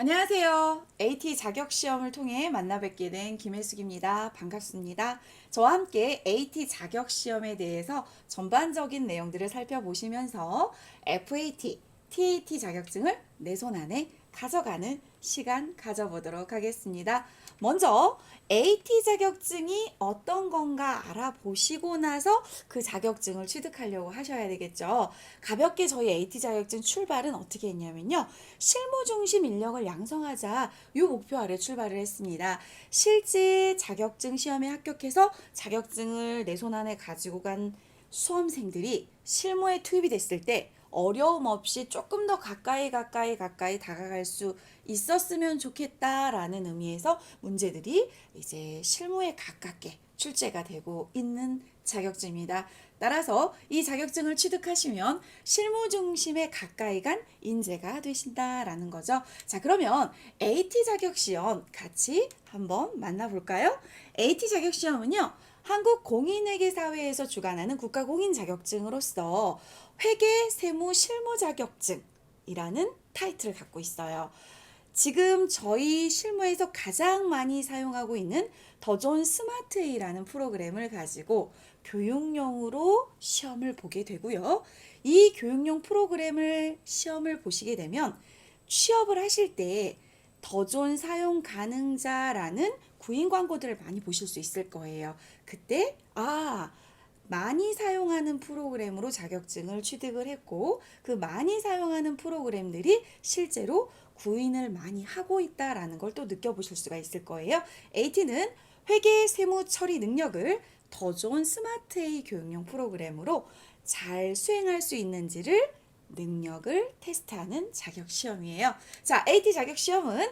안녕하세요. AT 자격시험을 통해 만나 뵙게 된 김혜숙입니다. 반갑습니다. 저와 함께 AT 자격시험에 대해서 전반적인 내용들을 살펴보시면서 FAT, TAT 자격증을 내 손 안에 가져가는 시간 가져보도록 하겠습니다. 먼저 AT 자격증이 어떤 건가 알아보시고 나서 그 자격증을 취득하려고 하셔야 되겠죠. 가볍게 저희 AT 자격증 출발은 어떻게 했냐면요. 실무 중심 인력을 양성하자 이 목표 아래 출발을 했습니다. 실제 자격증 시험에 합격해서 자격증을 내 손 안에 가지고 간 수험생들이 실무에 투입이 됐을 때 어려움 없이 조금 더 가까이 다가갈 수 있었으면 좋겠다라는 의미에서 문제들이 이제 실무에 가깝게 출제가 되고 있는 자격증입니다. 따라서 이 자격증을 취득하시면 실무 중심에 가까이 간 인재가 되신다라는 거죠. 자, 그러면 AT 자격 시험 같이 한번 만나볼까요? AT 자격 시험은요. 한국공인회계사회에서 주관하는 국가공인 자격증으로서 회계 세무 실무 자격증이라는 타이틀을 갖고 있어요. 지금 저희 실무에서 가장 많이 사용하고 있는 더존 스마트A라는 프로그램을 가지고 교육용으로 시험을 보게 되고요. 이 교육용 프로그램을 시험을 보시게 되면 취업을 하실 때 더존 사용 가능자라는 구인 광고들을 많이 보실 수 있을 거예요. 그때 많이 사용하는 프로그램으로 자격증을 취득을 했고 그 많이 사용하는 프로그램들이 실제로 구인을 많이 하고 있다라는 걸 또 느껴보실 수가 있을 거예요. AT는 회계 세무 처리 능력을 더 좋은 스마트 A 교육용 프로그램으로 잘 수행할 수 있는지를 능력을 테스트하는 자격 시험이에요. 자, AT 자격 시험은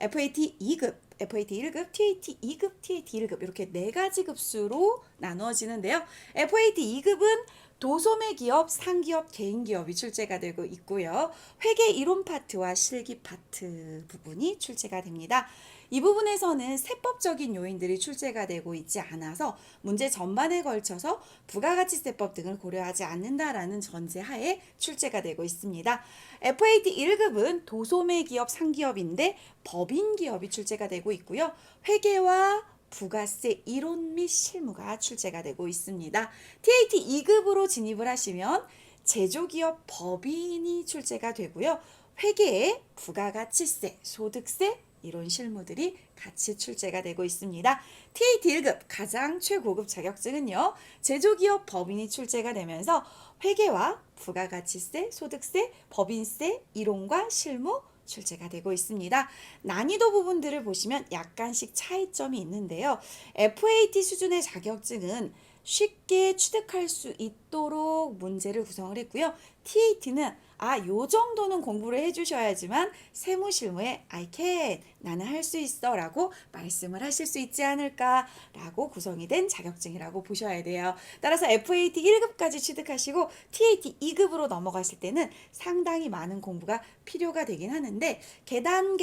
FAT 2급, FAT 1급, TAT 2급, TAT 1급 이렇게 네 가지 급수로 나누어지는데요. FAT 2급은 도소매 기업, 상기업, 개인기업이 출제가 되고 있고요. 회계 이론 파트와 실기 파트 부분이 출제가 됩니다. 이 부분에서는 세법적인 요인들이 출제가 되고 있지 않아서 문제 전반에 걸쳐서 부가가치세법 등을 고려하지 않는다라는 전제하에 출제가 되고 있습니다. FAT 1급은 도소매 기업, 상기업인데 법인 기업이 출제가 되고 있고요. 회계와 부가세 이론 및 실무가 출제가 되고 있습니다. TAT 2급으로 진입을 하시면 제조기업 법인이 출제가 되고요. 회계에 부가가치세, 소득세, 이론 실무들이 같이 출제가 되고 있습니다. TAT 1급 가장 최고급 자격증은요. 제조기업 법인이 출제가 되면서 회계와 부가가치세, 소득세, 법인세, 이론과 실무 출제가 되고 있습니다. 난이도 부분들을 보시면 약간씩 차이점이 있는데요. FAT 수준의 자격증은 쉽게 취득할 수 있도록 문제를 구성을 했고요. TAT는 요 정도는 공부를 해주셔야지만 세무 실무에 I can, 나는 할 수 있어 라고 말씀을 하실 수 있지 않을까 라고 구성이 된 자격증이라고 보셔야 돼요. 따라서 FAT 1급까지 취득하시고 TAT 2급으로 넘어가실 때는 상당히 많은 공부가 필요가 되긴 하는데 한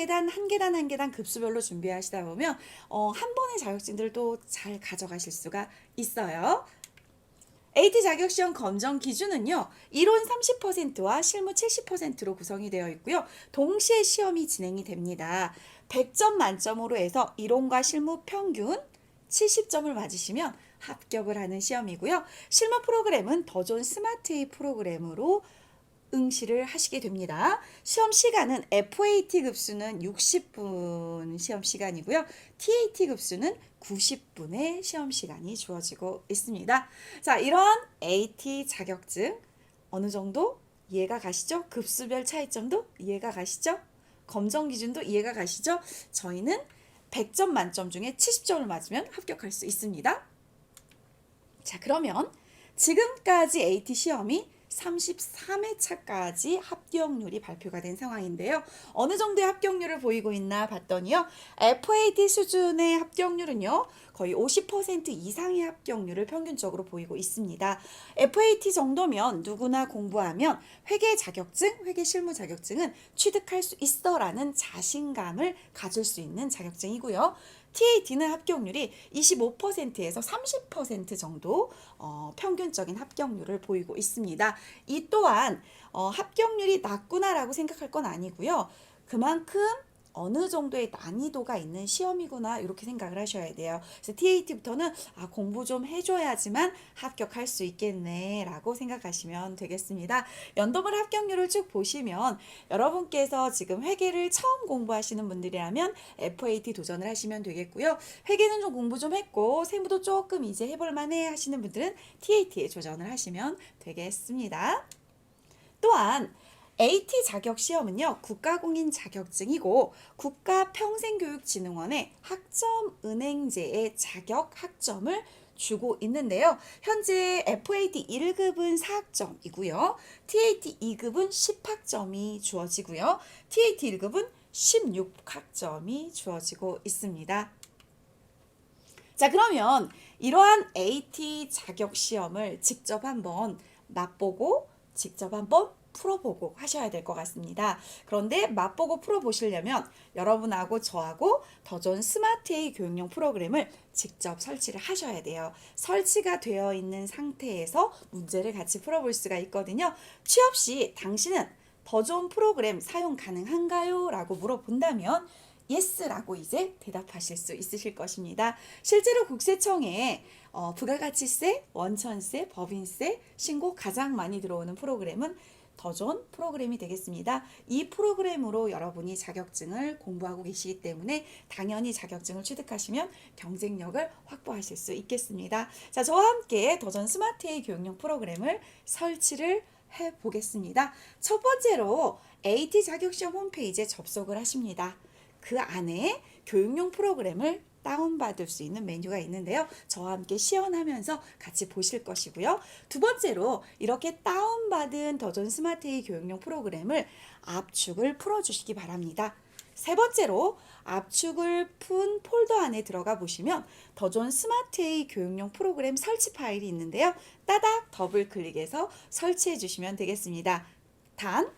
계단 급수별로 준비하시다 보면 한 번의 자격증들을 또 잘 가져가실 수가 있어요. AT 자격시험 검정 기준은요. 이론 30%와 실무 70%로 구성이 되어 있고요. 동시에 시험이 진행이 됩니다. 100점 만점으로 해서 이론과 실무 평균 70점을 맞으시면 합격을 하는 시험이고요. 실무 프로그램은 더 좋은 스마트 A 프로그램으로 응시를 하시게 됩니다. 시험 시간은 FAT 급수는 60분 시험 시간이고요. TAT 급수는 90분의 시험 시간이 주어지고 있습니다. 자, 이런 AT 자격증 어느 정도 이해가 가시죠? 급수별 차이점도 이해가 가시죠? 검정 기준도 이해가 가시죠? 저희는 100점 만점 중에 70점을 맞으면 합격할 수 있습니다. 자, 그러면 지금까지 AT 시험이 33회차까지 합격률이 발표가 된 상황인데요. 어느 정도의 합격률을 보이고 있나 봤더니요. FAT 수준의 합격률은요. 거의 50% 이상의 합격률을 평균적으로 보이고 있습니다. FAT 정도면 누구나 공부하면 회계 자격증, 회계 실무 자격증은 취득할 수 있어라는 자신감을 가질 수 있는 자격증이고요. TAT는 합격률이 25%에서 30% 정도 평균적인 합격률을 보이고 있습니다. 이 또한 합격률이 낮구나라고 생각할 건 아니고요. 그만큼 어느 정도의 난이도가 있는 시험이구나 이렇게 생각을 하셔야 돼요. 그래서 TAT부터는 공부 좀 해줘야지만 합격할 수 있겠네 라고 생각하시면 되겠습니다. 연도물 합격률을 쭉 보시면 여러분께서 지금 회계를 처음 공부하시는 분들이라면 FAT 도전을 하시면 되겠고요. 회계는 좀 공부 좀 했고 세무도 조금 이제 해볼 만해 하시는 분들은 TAT에 도전을 하시면 되겠습니다. 또한 AT 자격 시험은요, 국가공인 자격증이고 국가평생교육진흥원의 학점은행제의 자격 학점을 주고 있는데요. 현재 FAT 1급은 4학점이고요. TAT 2급은 10학점이 주어지고요. TAT 1급은 16학점이 주어지고 있습니다. 자, 그러면 이러한 AT 자격 시험을 직접 한번 맛보고 직접 한번 풀어보고 하셔야 될 것 같습니다. 그런데 맛보고 풀어보시려면 여러분하고 저하고 더존 스마트 A 교육용 프로그램을 직접 설치를 하셔야 돼요. 설치가 되어 있는 상태에서 문제를 같이 풀어볼 수가 있거든요. 취업 시 당신은 더존 프로그램 사용 가능한가요? 라고 물어본다면 예스라고 이제 대답하실 수 있으실 것입니다. 실제로 국세청에 부가가치세, 원천세, 법인세 신고 가장 많이 들어오는 프로그램은 더존 프로그램이 되겠습니다. 이 프로그램으로 여러분이 자격증을 공부하고 계시기 때문에 당연히 자격증을 취득하시면 경쟁력을 확보하실 수 있겠습니다. 자, 저와 함께 더존 스마트 A 교육용 프로그램을 설치를 해보겠습니다. 첫 번째로 AT 자격시험 홈페이지에 접속을 하십니다. 그 안에 교육용 프로그램을 다운받을 수 있는 메뉴가 있는데요. 저와 함께 시연하면서 같이 보실 것이고요. 두 번째로 이렇게 다운받은 더존 스마트 A 교육용 프로그램을 압축을 풀어주시기 바랍니다. 세 번째로 압축을 푼 폴더 안에 들어가 보시면 더존 스마트 A 교육용 프로그램 설치 파일이 있는데요. 따닥 더블 클릭해서 설치해 주시면 되겠습니다. 단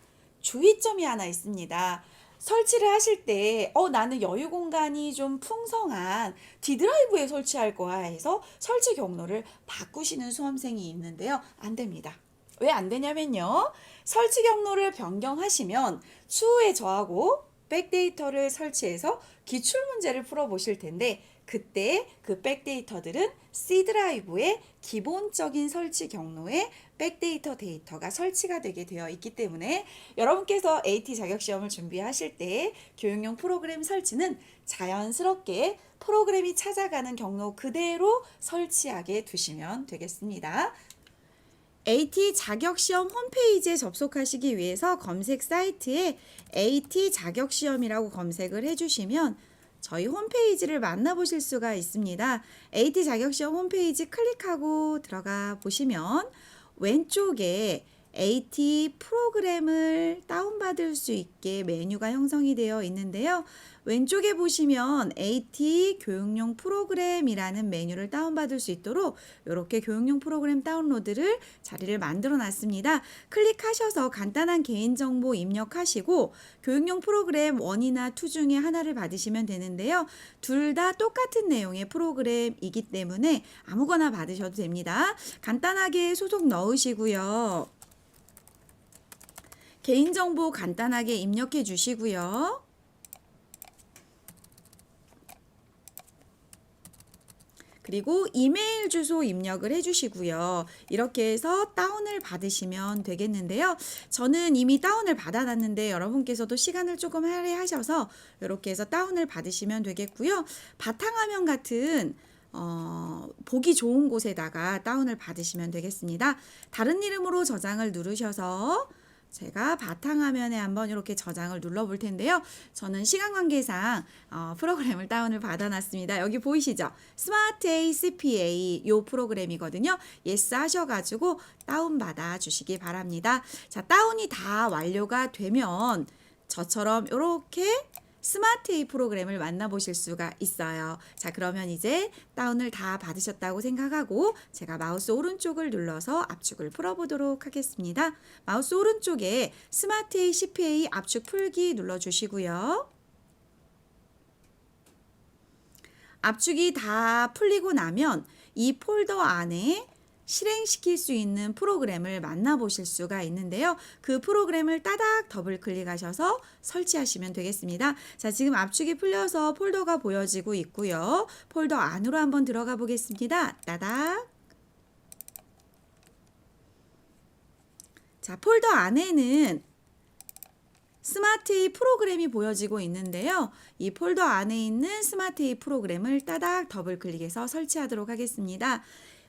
주의점이 하나 있습니다. 설치를 하실 때 나는 여유 공간이 좀 풍성한 D드라이브에 설치할 거야 해서 설치 경로를 바꾸시는 수험생이 있는데요. 안 됩니다. 왜 안 되냐면요. 설치 경로를 변경하시면 추후에 저하고 백데이터를 설치해서 기출문제를 풀어보실 텐데 그때 그 백데이터들은 C드라이브의 기본적인 설치 경로에 백데이터 데이터가 설치가 되게 되어 있기 때문에 여러분께서 AT 자격시험을 준비하실 때 교육용 프로그램 설치는 자연스럽게 프로그램이 찾아가는 경로 그대로 설치하게 두시면 되겠습니다. AT 자격시험 홈페이지에 접속하시기 위해서 검색 사이트에 AT 자격시험이라고 검색을 해주시면 저희 홈페이지를 만나보실 수가 있습니다. AT 자격시험 홈페이지 클릭하고 들어가 보시면 왼쪽에 AT 프로그램을 다운받을 수 있게 메뉴가 형성이 되어 있는데요. 왼쪽에 보시면 AT 교육용 프로그램이라는 메뉴를 다운받을 수 있도록 이렇게 교육용 프로그램 다운로드를 자리를 만들어 놨습니다. 클릭하셔서 간단한 개인정보 입력하시고 교육용 프로그램 1이나 2 중에 하나를 받으시면 되는데요. 둘 다 똑같은 내용의 프로그램이기 때문에 아무거나 받으셔도 됩니다. 간단하게 소속 넣으시고요. 개인정보 간단하게 입력해 주시고요. 그리고 이메일 주소 입력을 해주시고요. 이렇게 해서 다운을 받으시면 되겠는데요. 저는 이미 다운을 받아놨는데 여러분께서도 시간을 조금 할애하셔서 이렇게 해서 다운을 받으시면 되겠고요. 바탕화면 같은 보기 좋은 곳에다가 다운을 받으시면 되겠습니다. 다른 이름으로 저장을 누르셔서 제가 바탕화면에 한번 이렇게 저장을 눌러볼 텐데요. 저는 시간 관계상 프로그램을 다운을 받아놨습니다. 여기 보이시죠? 스마트 A CPA 요 프로그램이거든요. 예스 하셔가지고 다운받아 주시기 바랍니다. 자, 다운이 다 완료가 되면 저처럼 이렇게 스마트 A 프로그램을 만나보실 수가 있어요. 자, 그러면 이제 다운을 다 받으셨다고 생각하고 제가 마우스 오른쪽을 눌러서 압축을 풀어보도록 하겠습니다. 마우스 오른쪽에 스마트 A CPA 압축 풀기 눌러주시고요. 압축이 다 풀리고 나면 이 폴더 안에 실행시킬 수 있는 프로그램을 만나보실 수가 있는데요. 그 프로그램을 따닥 더블 클릭하셔서 설치하시면 되겠습니다. 자, 지금 압축이 풀려서 폴더가 보여지고 있고요. 폴더 안으로 한번 들어가 보겠습니다. 따닥. 자, 폴더 안에는 스마트A 프로그램이 보여지고 있는데요. 이 폴더 안에 있는 스마트A 프로그램을 따닥 더블 클릭해서 설치하도록 하겠습니다.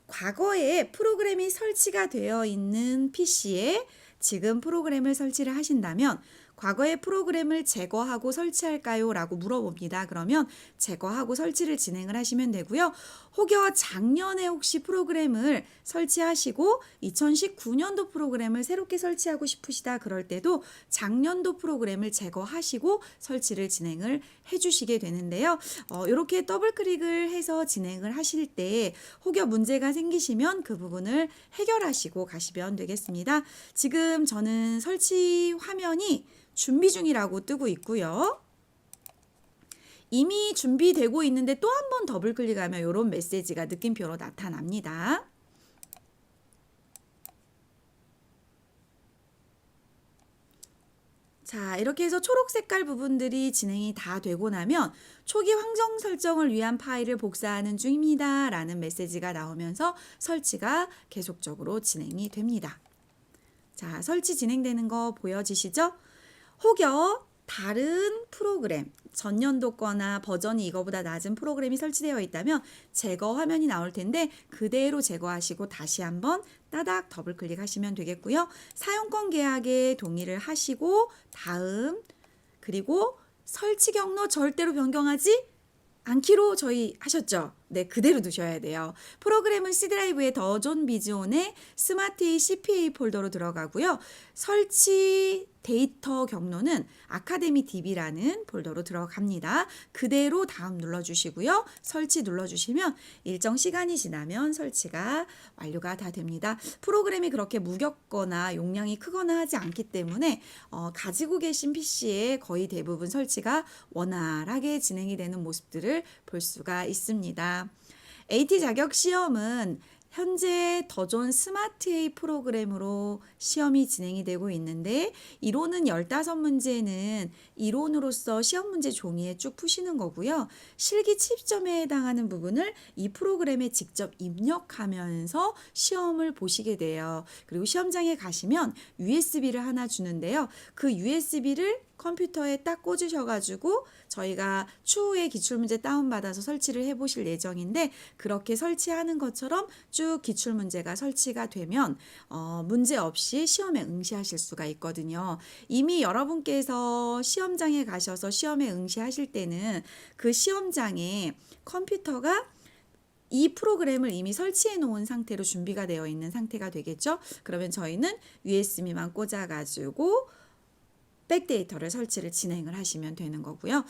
과거에 프로그램이 설치가 되어 있는 PC에 지금 프로그램을 설치를 하신다면 과거의 프로그램을 제거하고 설치할까요? 라고 물어봅니다. 그러면 제거하고 설치를 진행을 하시면 되고요. 혹여 작년에 혹시 프로그램을 설치하시고 2019년도 프로그램을 새롭게 설치하고 싶으시다 그럴 때도 작년도 프로그램을 제거하시고 설치를 진행을 해주시게 되는데요. 이렇게 더블 클릭을 해서 진행을 하실 때 혹여 문제가 생기시면 그 부분을 해결하시고 가시면 되겠습니다. 지금 저는 설치 화면이 준비 중이라고 뜨고 있고요. 이미 준비되고 있는데 또 한 번 더블 클릭하면 이런 메시지가 느낌표로 나타납니다. 자, 이렇게 해서 초록 색깔 부분들이 진행이 다 되고 나면 초기 확정 설정을 위한 파일을 복사하는 중입니다. 라는 메시지가 나오면서 설치가 계속적으로 진행이 됩니다. 자, 설치 진행되는 거 보여지시죠? 혹여 다른 프로그램, 전년도 거나 버전이 이거보다 낮은 프로그램이 설치되어 있다면 제거 화면이 나올 텐데 그대로 제거하시고 다시 한번 따닥 더블 클릭하시면 되겠고요. 사용권 계약에 동의를 하시고 다음 그리고 설치 경로 절대로 변경하지 않기로 저희 하셨죠? 네, 그대로 두셔야 돼요. 프로그램은 C드라이브의 더존 비즈온의 스마트A CPA 폴더로 들어가고요. 설치 데이터 경로는 아카데미 DB라는 폴더로 들어갑니다. 그대로 다음 눌러주시고요. 설치 눌러주시면 일정 시간이 지나면 설치가 완료가 다 됩니다. 프로그램이 그렇게 무겁거나 용량이 크거나 하지 않기 때문에 가지고 계신 PC에 거의 대부분 설치가 원활하게 진행이 되는 모습들을 볼 수가 있습니다. AT 자격 시험은 현재 더존 스마트A 프로그램으로 시험이 진행이 되고 있는데 이론은 15문제는 이론으로서 시험 문제 종이에 쭉 푸시는 거고요. 실기 70점에 해당하는 부분을 이 프로그램에 직접 입력하면서 시험을 보시게 돼요. 그리고 시험장에 가시면 USB를 하나 주는데요. 그 USB를 컴퓨터에 딱 꽂으셔가지고 저희가 추후에 기출문제 다운받아서 설치를 해보실 예정인데 그렇게 설치하는 것처럼 쭉 기출문제가 설치가 되면 문제 없이 시험에 응시하실 수가 있거든요. 이미 여러분께서 시험장에 가셔서 시험에 응시하실 때는 그 시험장에 컴퓨터가 이 프로그램을 이미 설치해 놓은 상태로 준비가 되어 있는 상태가 되겠죠. 그러면 저희는 USB만 꽂아가지고 백데이터를 설치를 진행을 하시면 되는 거고요.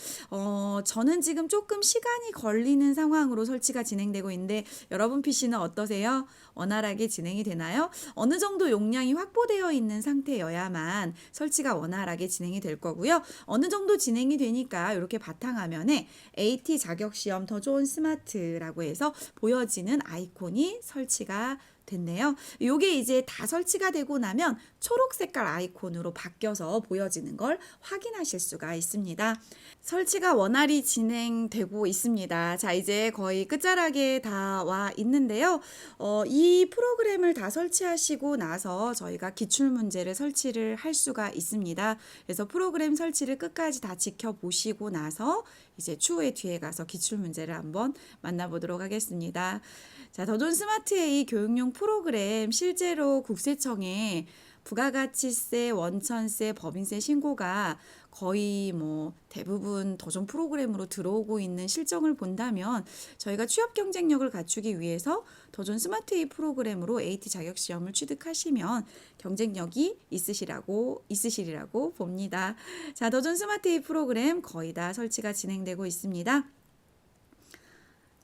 저는 지금 조금 시간이 걸리는 상황으로 설치가 진행되고 있는데 여러분 PC는 어떠세요? 원활하게 진행이 되나요? 어느 정도 용량이 확보되어 있는 상태여야만 설치가 원활하게 진행이 될 거고요. 어느 정도 진행이 되니까 이렇게 바탕화면에 AT 자격시험 더 좋은 스마트라고 해서 보여지는 아이콘이 설치가 됐네요. 요게 이제 다 설치가 되고 나면 초록 색깔 아이콘으로 바뀌어서 보여지는 걸 확인하실 수가 있습니다. 설치가 원활히 진행되고 있습니다. 자, 이제 거의 끝자락에 다 와 있는데요. 이 프로그램을 다 설치하시고 나서 저희가 기출문제를 설치를 할 수가 있습니다. 그래서 프로그램 설치를 끝까지 다 지켜보시고 나서 이제 추후에 뒤에 가서 기출문제를 한번 만나보도록 하겠습니다. 자, 더존 스마트A 교육용 프로그램 실제로 국세청에 부가가치세, 원천세, 법인세 신고가 거의 대부분 더존 프로그램으로 들어오고 있는 실정을 본다면 저희가 취업 경쟁력을 갖추기 위해서 더존 스마트A 프로그램으로 AT 자격 시험을 취득하시면 경쟁력이 있으시리라고 봅니다. 자, 더존 스마트A 프로그램 거의 다 설치가 진행되고 있습니다.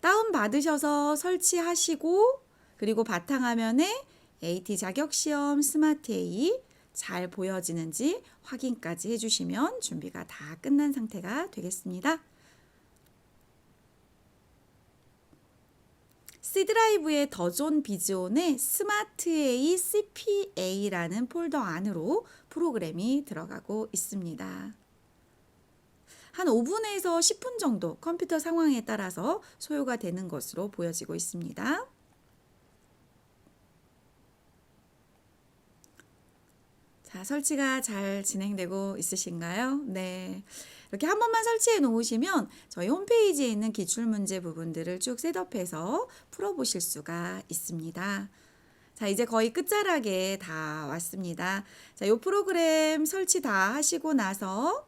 다운 받으셔서 설치하시고 그리고 바탕화면에 AT 자격시험 스마트A 잘 보여지는지 확인까지 해주시면 준비가 다 끝난 상태가 되겠습니다. C 드라이브의 더존 비즈온의 스마트 A CPA라는 폴더 안으로 프로그램이 들어가고 있습니다. 한 5분에서 10분 정도 컴퓨터 상황에 따라서 소요가 되는 것으로 보여지고 있습니다. 자, 설치가 잘 진행되고 있으신가요? 네. 이렇게 한 번만 설치해 놓으시면 저희 홈페이지에 있는 기출문제 부분들을 쭉 셋업해서 풀어보실 수가 있습니다. 자, 이제 거의 끝자락에 다 왔습니다. 자, 이 프로그램 설치 다 하시고 나서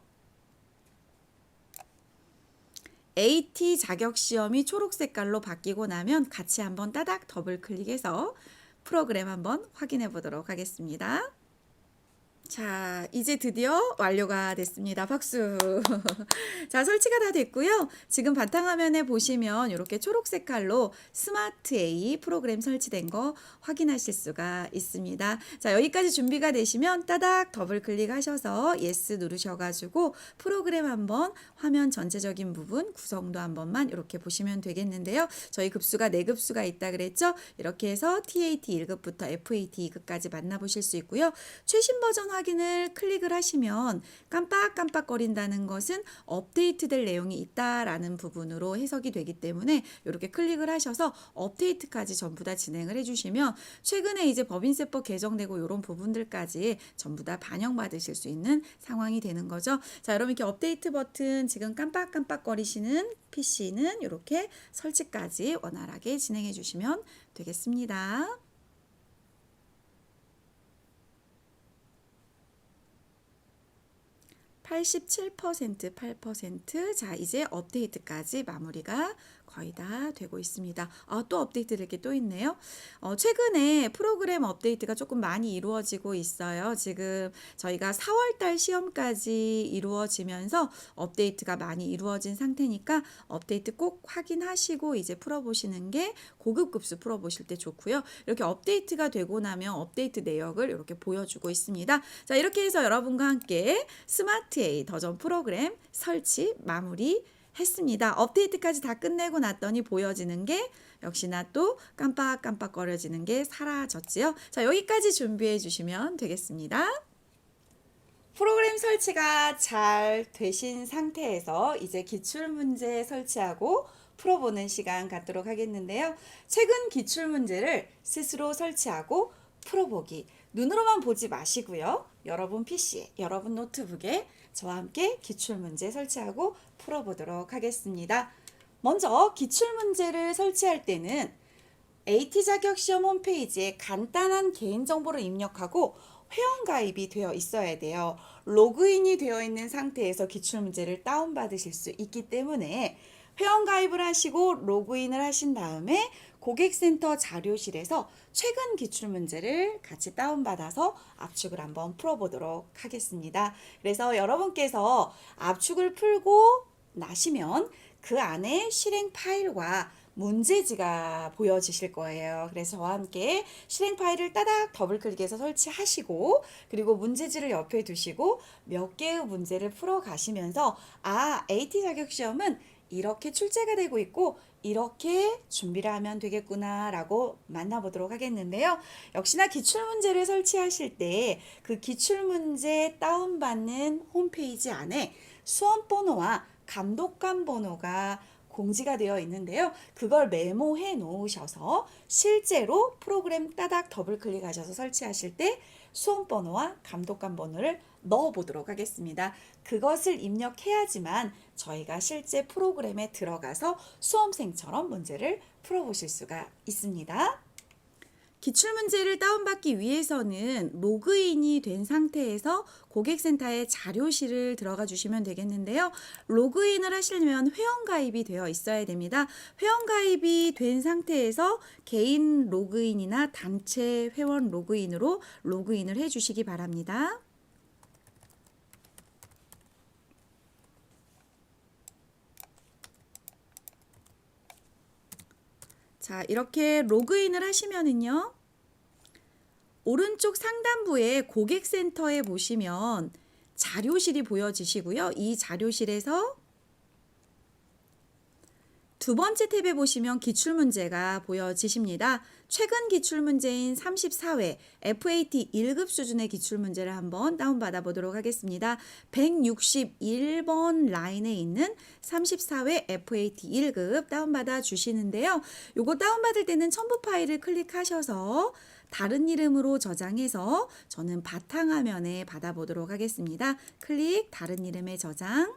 AT 자격 시험이 초록 색깔로 바뀌고 나면 같이 한번 따닥 더블 클릭해서 프로그램 한번 확인해 보도록 하겠습니다. 자, 이제 드디어 완료가 됐습니다. 박수. 자, 설치가 다 됐고요. 지금 바탕화면에 보시면 이렇게 초록 색깔로 스마트 A 프로그램 설치된 거 확인하실 수가 있습니다. 자, 여기까지 준비가 되시면 따닥 더블 클릭하셔서 예스 누르셔가지고 프로그램 한번 화면 전체적인 부분 구성도 한 번만 이렇게 보시면 되겠는데요. 저희 급수가 4급수가 있다 그랬죠? 이렇게 해서 TAT 1급부터 FAT 2급까지 만나보실 수 있고요. 최신 버전 확인을 클릭을 하시면 깜빡깜빡거린다는 것은 업데이트될 내용이 있다라는 부분으로 해석이 되기 때문에 이렇게 클릭을 하셔서 업데이트까지 전부 다 진행을 해주시면 최근에 이제 법인세법 개정되고 이런 부분들까지 전부 다 반영받으실 수 있는 상황이 되는 거죠. 자, 여러분 이렇게 업데이트 버튼 지금 깜빡깜빡거리시는 PC는 이렇게 설치까지 원활하게 진행해 주시면 되겠습니다. 87%, 8%. 자, 이제 업데이트까지 마무리가 거의 다 되고 있습니다. 또 업데이트 될 게 또 있네요. 최근에 프로그램 업데이트가 조금 많이 이루어지고 있어요. 지금 저희가 4월달 시험까지 이루어지면서 업데이트가 많이 이루어진 상태니까 업데이트 꼭 확인하시고 이제 풀어보시는 게 고급 급수 풀어보실 때 좋고요. 이렇게 업데이트가 되고 나면 업데이트 내역을 이렇게 보여주고 있습니다. 자, 이렇게 해서 여러분과 함께 스마트 A 더전 프로그램 설치 마무리 했습니다. 업데이트까지 다 끝내고 났더니 보여지는 게 역시나 또 깜빡깜빡거려지는 게 사라졌지요. 자, 여기까지 준비해 주시면 되겠습니다. 프로그램 설치가 잘 되신 상태에서 이제 기출문제 설치하고 풀어보는 시간 갖도록 하겠는데요. 최근 기출문제를 스스로 설치하고 풀어보기. 눈으로만 보지 마시고요. 여러분 PC에, 여러분 노트북에 저와 함께 기출문제 설치하고 풀어보도록 하겠습니다. 먼저 기출문제를 설치할 때는 AT 자격시험 홈페이지에 간단한 개인정보를 입력하고 회원가입이 되어 있어야 돼요. 로그인이 되어 있는 상태에서 기출문제를 다운받으실 수 있기 때문에 회원가입을 하시고 로그인을 하신 다음에 고객센터 자료실에서 최근 기출문제를 같이 다운받아서 압축을 한번 풀어보도록 하겠습니다. 그래서 여러분께서 압축을 풀고 나시면 그 안에 실행 파일과 문제지가 보여지실 거예요. 그래서 저와 함께 실행 파일을 따닥 더블 클릭해서 설치하시고 그리고 문제지를 옆에 두시고 몇 개의 문제를 풀어 가시면서 AT 자격시험은 이렇게 출제가 되고 있고 이렇게 준비를 하면 되겠구나 라고 만나보도록 하겠는데요. 역시나 기출문제를 설치하실 때 그 기출문제 다운받는 홈페이지 안에 수험번호와 감독관 번호가 공지가 되어 있는데요. 그걸 메모해 놓으셔서 실제로 프로그램 따닥 더블 클릭하셔서 설치하실 때 수험번호와 감독관 번호를 넣어 보도록 하겠습니다. 그것을 입력해야지만 저희가 실제 프로그램에 들어가서 수험생처럼 문제를 풀어보실 수가 있습니다. 기출문제를 다운받기 위해서는 로그인이 된 상태에서 고객센터의 자료실을 들어가 주시면 되겠는데요. 로그인을 하시려면 회원가입이 되어 있어야 됩니다. 회원가입이 된 상태에서 개인 로그인이나 단체 회원 로그인으로 로그인을 해 주시기 바랍니다. 자, 이렇게 로그인을 하시면은요. 오른쪽 상단부에 고객센터에 보시면 자료실이 보여지시고요. 이 자료실에서 두 번째 탭에 보시면 기출문제가 보여지십니다. 최근 기출문제인 34회 FAT 1급 수준의 기출문제를 한번 다운받아 보도록 하겠습니다. 161번 라인에 있는 34회 FAT 1급 다운받아 주시는데요. 요거 다운받을 때는 첨부 파일을 클릭하셔서 다른 이름으로 저장해서 저는 바탕화면에 받아보도록 하겠습니다. 클릭, 다른 이름의 저장.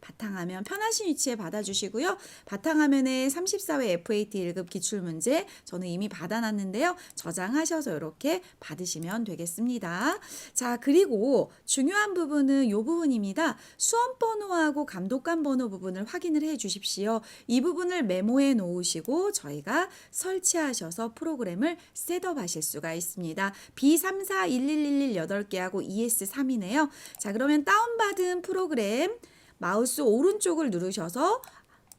바탕화면 편하신 위치에 받아주시고요. 바탕화면에 34회 FAT 1급 기출문제 저는 이미 받아놨는데요. 저장하셔서 이렇게 받으시면 되겠습니다. 자, 그리고 중요한 부분은 이 부분입니다. 수험번호하고 감독관 번호 부분을 확인을 해 주십시오. 이 부분을 메모해 놓으시고 저희가 설치하셔서 프로그램을 셋업하실 수가 있습니다. B341111 8개하고 ES3이네요. 자, 그러면 다운받은 프로그램 마우스 오른쪽을 누르셔서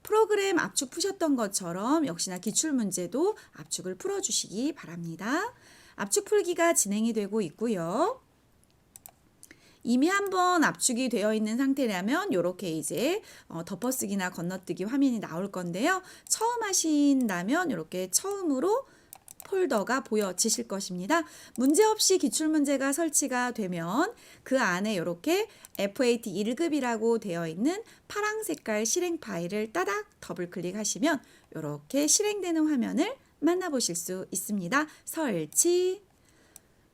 프로그램 압축 푸셨던 것처럼 역시나 기출문제도 압축을 풀어주시기 바랍니다. 압축 풀기가 진행이 되고 있고요. 이미 한번 압축이 되어 있는 상태라면 이렇게 이제 덮어쓰기나 건너뛰기 화면이 나올 건데요. 처음 하신다면 이렇게 처음으로 폴더가 보여지실 것입니다. 문제없이 기출문제가 설치가 되면 그 안에 이렇게 FAT 1급이라고 되어 있는 파랑 색깔 실행 파일을 따닥 더블 클릭하시면 이렇게 실행되는 화면을 만나보실 수 있습니다. 설치.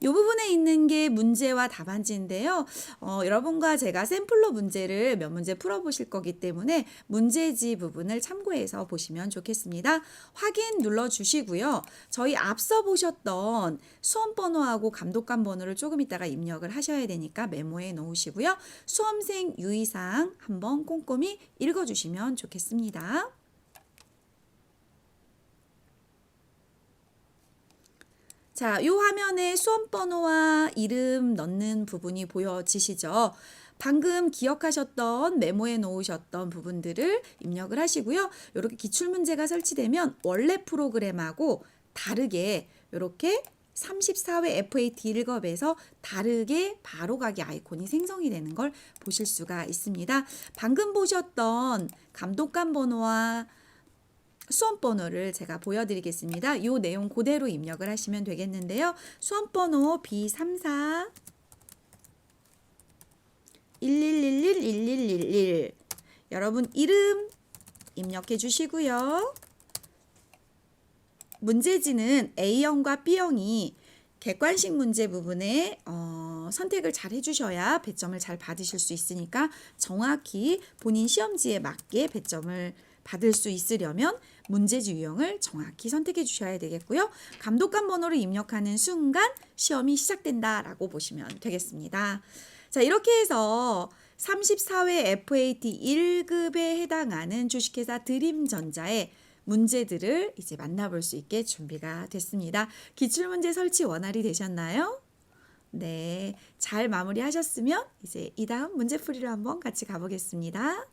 이 부분에 있는 게 문제와 답안지인데요. 여러분과 제가 샘플로 문제를 몇 문제 풀어보실 거기 때문에 문제지 부분을 참고해서 보시면 좋겠습니다. 확인 눌러주시고요. 저희 앞서 보셨던 수험번호하고 감독관 번호를 조금 이따가 입력을 하셔야 되니까 메모해 놓으시고요. 수험생 유의사항 한번 꼼꼼히 읽어주시면 좋겠습니다. 자, 이 화면에 수험번호와 이름 넣는 부분이 보여지시죠? 방금 기억하셨던 메모해 놓으셨던 부분들을 입력을 하시고요. 이렇게 기출문제가 설치되면 원래 프로그램하고 다르게 이렇게 34회 FAT 1급에서 다르게 바로가기 아이콘이 생성이 되는 걸 보실 수가 있습니다. 방금 보셨던 감독관 번호와 수험번호를 제가 보여드리겠습니다. 이 내용 그대로 입력을 하시면 되겠는데요. 수험번호 B34 11111111 여러분 이름 입력해 주시고요. 문제지는 A형과 B형이 객관식 문제 부분에 선택을 잘 해주셔야 배점을 잘 받으실 수 있으니까 정확히 본인 시험지에 맞게 배점을 받을 수 있으려면 문제지 유형을 정확히 선택해 주셔야 되겠고요. 감독관 번호를 입력하는 순간 시험이 시작된다라고 보시면 되겠습니다. 자, 이렇게 해서 34회 FAT 1급에 해당하는 주식회사 드림전자의 문제들을 이제 만나볼 수 있게 준비가 됐습니다. 기출문제 설치 원활히 되셨나요? 네, 잘 마무리하셨으면 이제 이 다음 문제풀이로 한번 같이 가보겠습니다.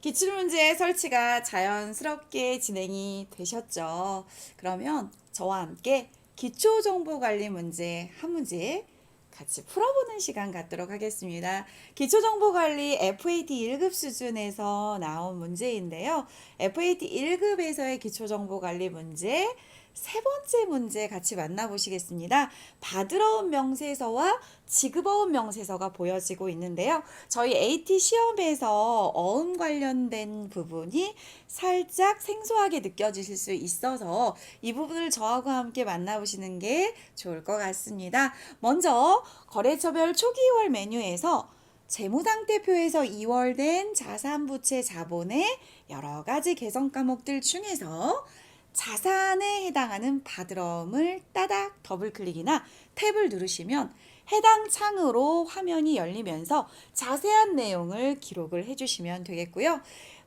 기출문제 설치가 자연스럽게 진행이 되셨죠. 그러면 저와 함께 기초정보관리 문제 한 문제 같이 풀어보는 시간 갖도록 하겠습니다. 기초정보관리 FAT 1급 수준에서 나온 문제인데요. FAT 1급에서의 기초정보관리 문제 세 번째 문제 같이 만나보시겠습니다. 받으러 온 명세서와 지급어 온 명세서가 보여지고 있는데요. 저희 AT 시험에서 어음 관련된 부분이 살짝 생소하게 느껴지실 수 있어서 이 부분을 저하고 함께 만나보시는 게 좋을 것 같습니다. 먼저 거래처별 초기 2월 메뉴에서 재무상태표에서 2월된 자산부채 자본의 여러 가지 개성 과목들 중에서 자산에 해당하는 받으러움을 따닥 더블클릭이나 탭을 누르시면 해당 창으로 화면이 열리면서 자세한 내용을 기록을 해주시면 되겠고요.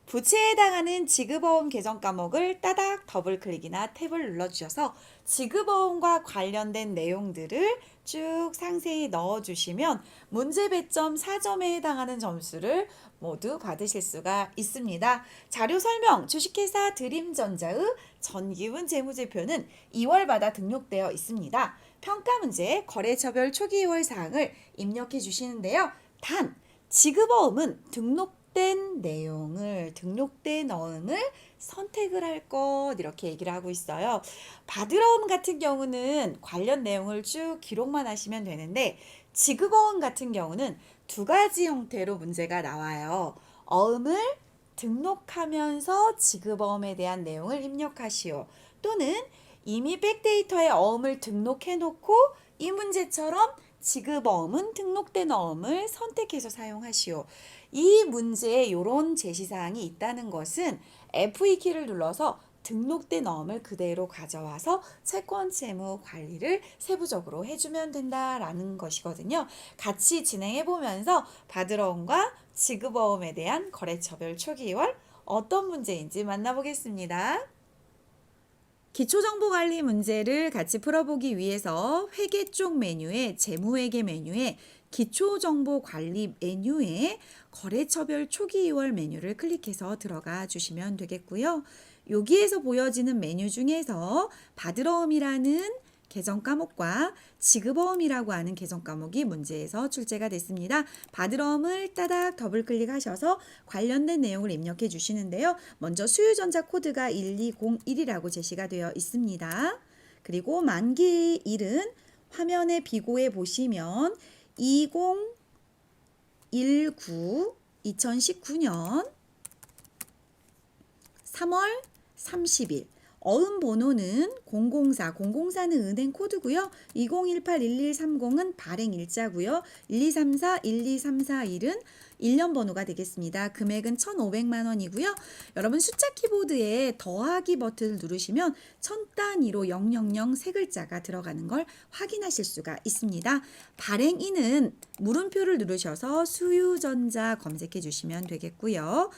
부채에 해당하는 지급어음 개정 과목을 따닥 더블클릭이나 탭을 눌러주셔서 지급어음과 관련된 내용들을 쭉 상세히 넣어주시면 문제 배점 4점에 해당하는 점수를 모두 받으실 수가 있습니다. 자료 설명 주식회사 드림전자의 전기분 재무제표는 2월마다 등록되어 있습니다. 평가 문제 거래처별 초기 2월 사항을 입력해 주시는데요. 단 지급어음은 등록 등록된 어음을 선택을 할 것 이렇게 얘기를 하고 있어요. 받으러음 같은 경우는 관련 내용을 쭉 기록만 하시면 되는데 지급어음 같은 경우는 두 가지 형태로 문제가 나와요. 어음을 등록하면서 지급어음에 대한 내용을 입력하시오. 또는 이미 백데이터에 어음을 등록해 놓고 이 문제처럼 지급어음은 등록된 어음을 선택해서 사용하시오. 이 문제에 이런 제시사항이 있다는 것은 F2 키를 눌러서 등록된 어음을 그대로 가져와서 채권 채무 관리를 세부적으로 해주면 된다라는 것이거든요. 같이 진행해 보면서 받으러음과 지급어음에 대한 거래처별 초기월 어떤 문제인지 만나보겠습니다. 기초정보관리 문제를 같이 풀어보기 위해서 회계 쪽 메뉴에 재무회계 메뉴에 기초정보관리 메뉴에 거래처별 초기 2월 메뉴를 클릭해서 들어가 주시면 되겠고요. 여기에서 보여지는 메뉴 중에서 받으러음이라는 계정 과목과 지급어음이라고 하는 계정 과목이 문제에서 출제가 됐습니다. 받으러음을 따닥 더블 클릭하셔서 관련된 내용을 입력해 주시는데요. 먼저 수유전자 코드가 1201이라고 제시가 되어 있습니다. 그리고 만기일은 화면의 비고에 보시면 2019 2019년 3월 30일 어음 번호는 004, 004는 은행 코드고요. 2018-1130은 발행 일자고요. 1234, 12341은 1년 번호가 되겠습니다. 금액은 1,500만 원이고요. 여러분 숫자 키보드에 더하기 버튼을 누르시면 천 단위로 000 세 글자가 들어가는 걸 확인하실 수가 있습니다. 발행인은 물음표를 누르셔서 수유전자 검색해 주시면 되겠고요.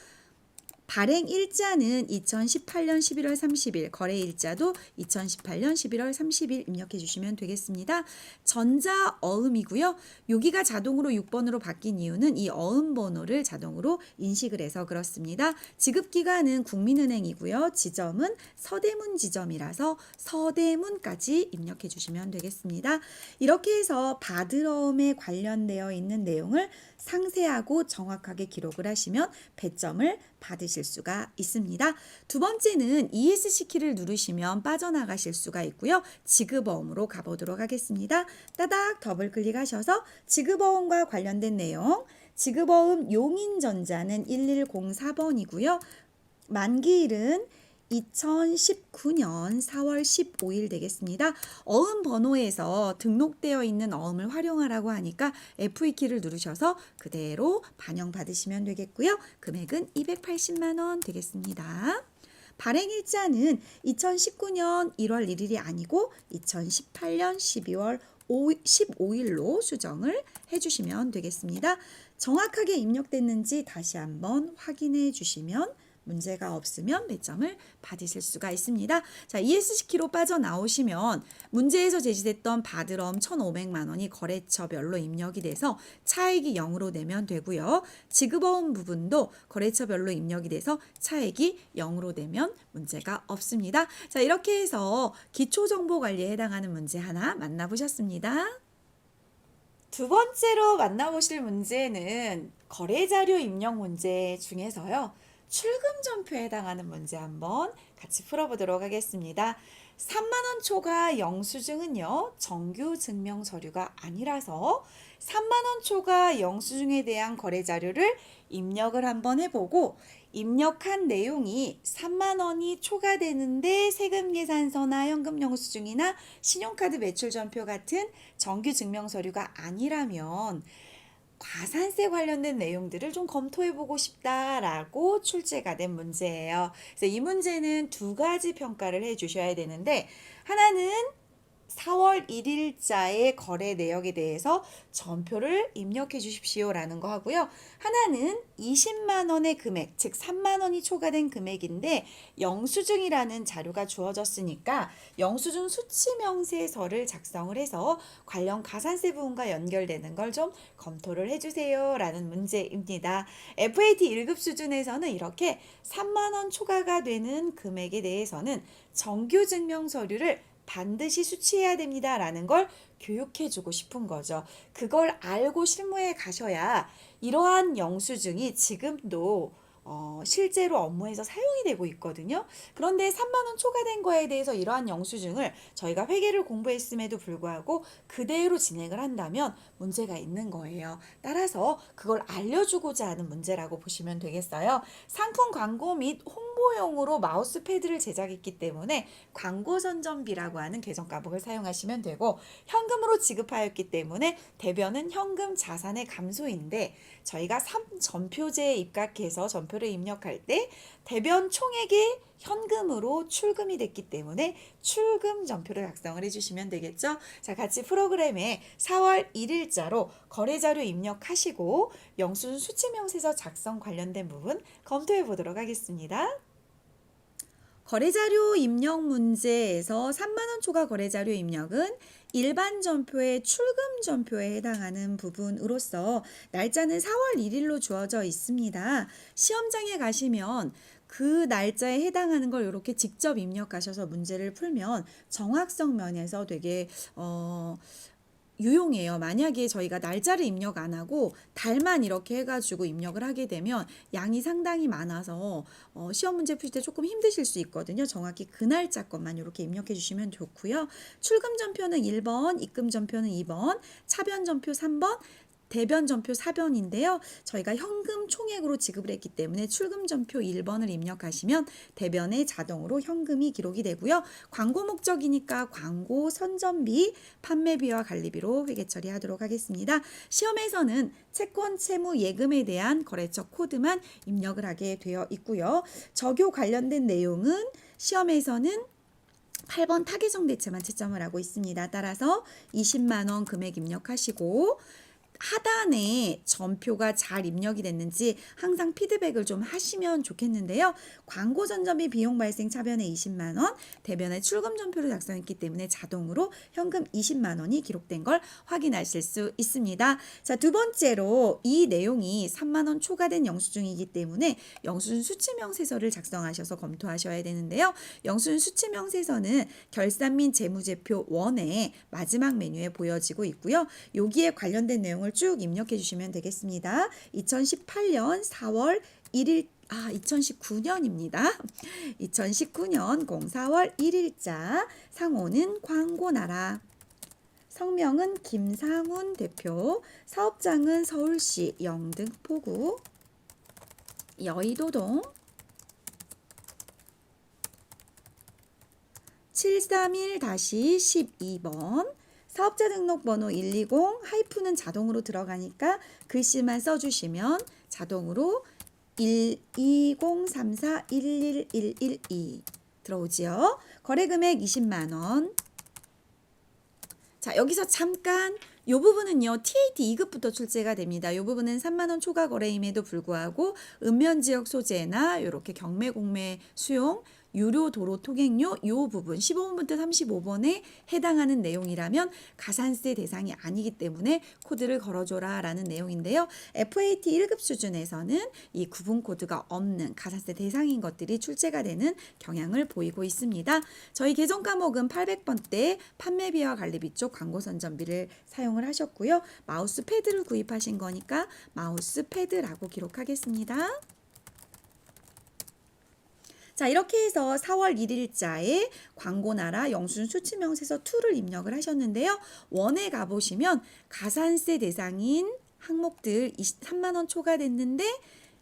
발행 일자는 2018년 11월 30일, 거래 일자도 2018년 11월 30일 입력해 주시면 되겠습니다. 전자 어음이고요. 여기가 자동으로 6번으로 바뀐 이유는 이 어음 번호를 자동으로 인식을 해서 그렇습니다. 지급 기관은 국민은행이고요. 지점은 서대문 지점이라서 서대문까지 입력해 주시면 되겠습니다. 이렇게 해서 받으러움에 관련되어 있는 내용을 상세하고 정확하게 기록을 하시면 배점을 받으실 수가 있습니다. 두 번째는 ESC 키를 누르시면 빠져나가실 수가 있고요. 지급어음으로 가보도록 하겠습니다. 따닥 더블 클릭하셔서 지급어음과 관련된 내용, 지급어음 용인전자는 1104번이고요. 만기일은 2019년 4월 15일 되겠습니다. 어음 번호에서 등록되어 있는 어음을 활용하라고 하니까 F2 키를 누르셔서 그대로 반영 받으시면 되겠고요. 금액은 280만 원 되겠습니다. 발행 일자는 2019년 1월 1일이 아니고 2018년 12월 15일로 수정을 해주시면 되겠습니다. 정확하게 입력됐는지 다시 한번 확인해 주시면 문제가 없으면 배점을 받으실 수가 있습니다. 자, ESC 키로 빠져나오시면 문제에서 제시됐던 받으러움 1,500만 원이 거래처별로 입력이 돼서 차액이 0으로 내면 되고요. 지급어음 부분도 거래처별로 입력이 돼서 차액이 0으로 되면 문제가 없습니다. 자, 이렇게 해서 기초정보관리에 해당하는 문제 하나 만나보셨습니다. 두 번째로 만나보실 문제는 거래자료 입력 문제 중에서요. 출금전표에 해당하는 문제 한번 같이 풀어보도록 하겠습니다. 3만 원 초과 영수증은요. 정규 증명 서류가 아니라서 3만 원 초과 영수증에 대한 거래 자료를 입력을 한번 해보고 입력한 내용이 3만 원이 초과되는데 세금 계산서나 현금 영수증이나 신용카드 매출 전표 같은 정규 증명 서류가 아니라면 과산세 관련된 내용들을 좀 검토해보고 싶다라고 출제가 된 문제예요. 그래서 이 문제는 두 가지 평가를 해주셔야 되는데 하나는 4월 1일자의 거래 내역에 대해서 전표를 입력해 주십시오라는 거 하고요. 하나는 20만 원의 금액, 즉 3만 원이 초과된 금액인데 영수증이라는 자료가 주어졌으니까 영수증 수치 명세서를 작성을 해서 관련 가산세 부분과 연결되는 걸 좀 검토를 해주세요라는 문제입니다. FAT 1급 수준에서는 이렇게 3만 원 초과가 되는 금액에 대해서는 정규 증명 서류를 반드시 수취해야 됩니다라는 걸 교육해주고 싶은 거죠. 그걸 알고 실무에 가셔야 이러한 영수증이 지금도 실제로 업무에서 사용이 되고 있거든요. 그런데 3만 원 초과된 거에 대해서 이러한 영수증을 저희가 회계를 공부했음에도 불구하고 그대로 진행을 한다면 문제가 있는 거예요. 따라서 그걸 알려주고자 하는 문제라고 보시면 되겠어요. 상품 광고 및 홍보용으로 마우스패드를 제작했기 때문에 광고 선전비라고 하는 계정 과목을 사용하시면 되고, 현금으로 지급하였기 때문에 대변은 현금 자산의 감소인데, 저희가 전표제에 입각해서 전표를 입력할 때 대변 총액이 현금으로 출금이 됐기 때문에 출금 전표를 작성을 해주시면 되겠죠. 자, 같이 프로그램에 4월 1일자로 거래자료 입력하시고 영수증 수치명세서 작성 관련된 부분 검토해 보도록 하겠습니다. 거래자료 입력 문제에서 3만 원 초과 거래자료 입력은 일반 전표의 출금 전표에 해당하는 부분으로서 날짜는 4월 1일로 주어져 있습니다. 시험장에 가시면 그 날짜에 해당하는 걸 이렇게 직접 입력하셔서 문제를 풀면 정확성 면에서 되게 유용해요. 만약에 저희가 날짜를 입력 안 하고 달만 이렇게 해가지고 입력을 하게 되면 양이 상당히 많아서 시험 문제 풀 때 조금 힘드실 수 있거든요. 정확히 그 날짜 것만 이렇게 입력해 주시면 좋고요. 출금 전표는 1번, 입금 전표는 2번, 차변 전표 3번, 대변 전표 4변인데요. 저희가 현금 총액으로 지급을 했기 때문에 출금 전표 1번을 입력하시면 대변에 자동으로 현금이 기록이 되고요. 광고 목적이니까 광고 선전비, 판매비와 관리비로 회계 처리하도록 하겠습니다. 시험에서는 채권, 채무, 예금에 대한 거래처 코드만 입력을 하게 되어 있고요. 적용 관련된 내용은 시험에서는 8번 타겟정 대체만 채점을 하고 있습니다. 따라서 20만 원 금액 입력하시고 하단에 전표가 잘 입력이 됐는지 항상 피드백을 좀 하시면 좋겠는데요. 광고 선전비 비용 발생 차변에 20만 원, 대변에 출금 전표를 작성했기 때문에 자동으로 현금 20만 원이 기록된 걸 확인하실 수 있습니다. 자, 두 번째로 이 내용이 3만 원 초과된 영수증이기 때문에 영수증 수치명세서를 작성하셔서 검토하셔야 되는데요. 영수증 수치명세서는 결산 및 재무제표 1의 마지막 메뉴에 보여지고 있고요. 여기에 관련된 내용을 쭉 입력해 주시면 되겠습니다. 2018년 4월 1일 2019년입니다. 2019년 04월 1일자 상호는 광고나라, 성명은 김상훈 대표, 사업장은 서울시 영등포구 여의도동 731-12번, 사업자 등록번호 120, 하이픈은 자동으로 들어가니까 글씨만 써주시면 자동으로 12034-11112 들어오지요. 거래금액 20만 원. 자, 여기서 잠깐 이 부분은요, TAT 2급부터 출제가 됩니다. 이 부분은 3만 원 초과 거래임에도 불구하고 읍면지역 소재나 이렇게 경매 공매 수용, 유료 도로 통행료 이 부분 15번부터 35번에 해당하는 내용이라면 가산세 대상이 아니기 때문에 코드를 걸어줘라 라는 내용인데요. FAT 1급 수준에서는 이 구분 코드가 없는 가산세 대상인 것들이 출제가 되는 경향을 보이고 있습니다. 저희 개정 과목은 800번대 판매비와 관리비 쪽 광고 선전비를 사용을 하셨고요. 마우스 패드를 구입하신 거니까 마우스 패드라고 기록하겠습니다. 자, 이렇게 해서 4월 1일자에 광고나라 영수증 수치명세서 2를 입력을 하셨는데요. 원에 가보시면 가산세 대상인 항목들 3만 원 초과됐는데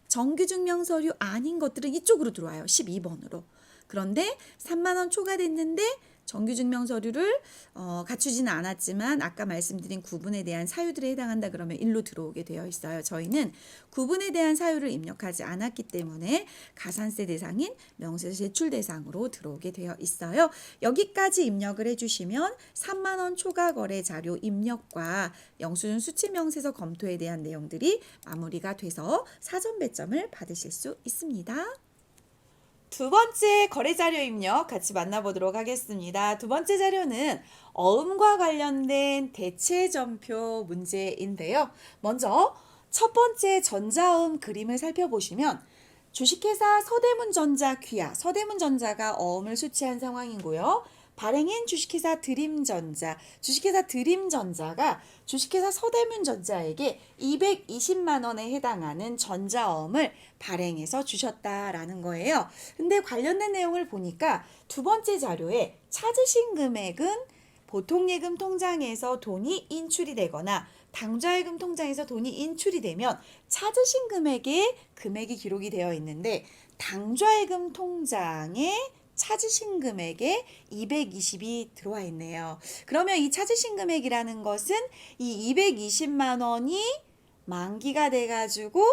정규증명서류 아닌 것들은 이쪽으로 들어와요. 12번으로. 그런데 3만 원 초과됐는데 정규증명서류를 갖추지는 않았지만 아까 말씀드린 구분에 대한 사유들에 해당한다 그러면 일로 들어오게 되어 있어요. 저희는 구분에 대한 사유를 입력하지 않았기 때문에 가산세 대상인 명세서 제출 대상으로 들어오게 되어 있어요. 여기까지 입력을 해주시면 3만 원 초과 거래 자료 입력과 영수증 수치명세서 검토에 대한 내용들이 마무리가 돼서 사전 배점을 받으실 수 있습니다. 두 번째 거래 자료 입력 같이 만나보도록 하겠습니다. 두 번째 자료는 어음과 관련된 대체 전표 문제인데요. 먼저 첫 번째 전자어음 그림을 살펴보시면 주식회사 서대문전자 귀하, 서대문전자가 어음을 수취한 상황이고요. 발행인 주식회사 드림전자. 주식회사 드림전자가 주식회사 서대문전자에게 220만 원에 해당하는 전자어음을 발행해서 주셨다라는 거예요. 근데 관련된 내용을 보니까 두 번째 자료에 찾으신 금액은 보통예금 통장에서 돈이 인출이 되거나 당좌예금 통장에서 돈이 인출이 되면 찾으신 금액에 금액이 기록이 되어 있는데 당좌예금 통장에 찾으신 금액에 220이 들어와 있네요. 그러면 이 찾으신 금액이라는 것은 이 220만 원이 만기가 돼가지고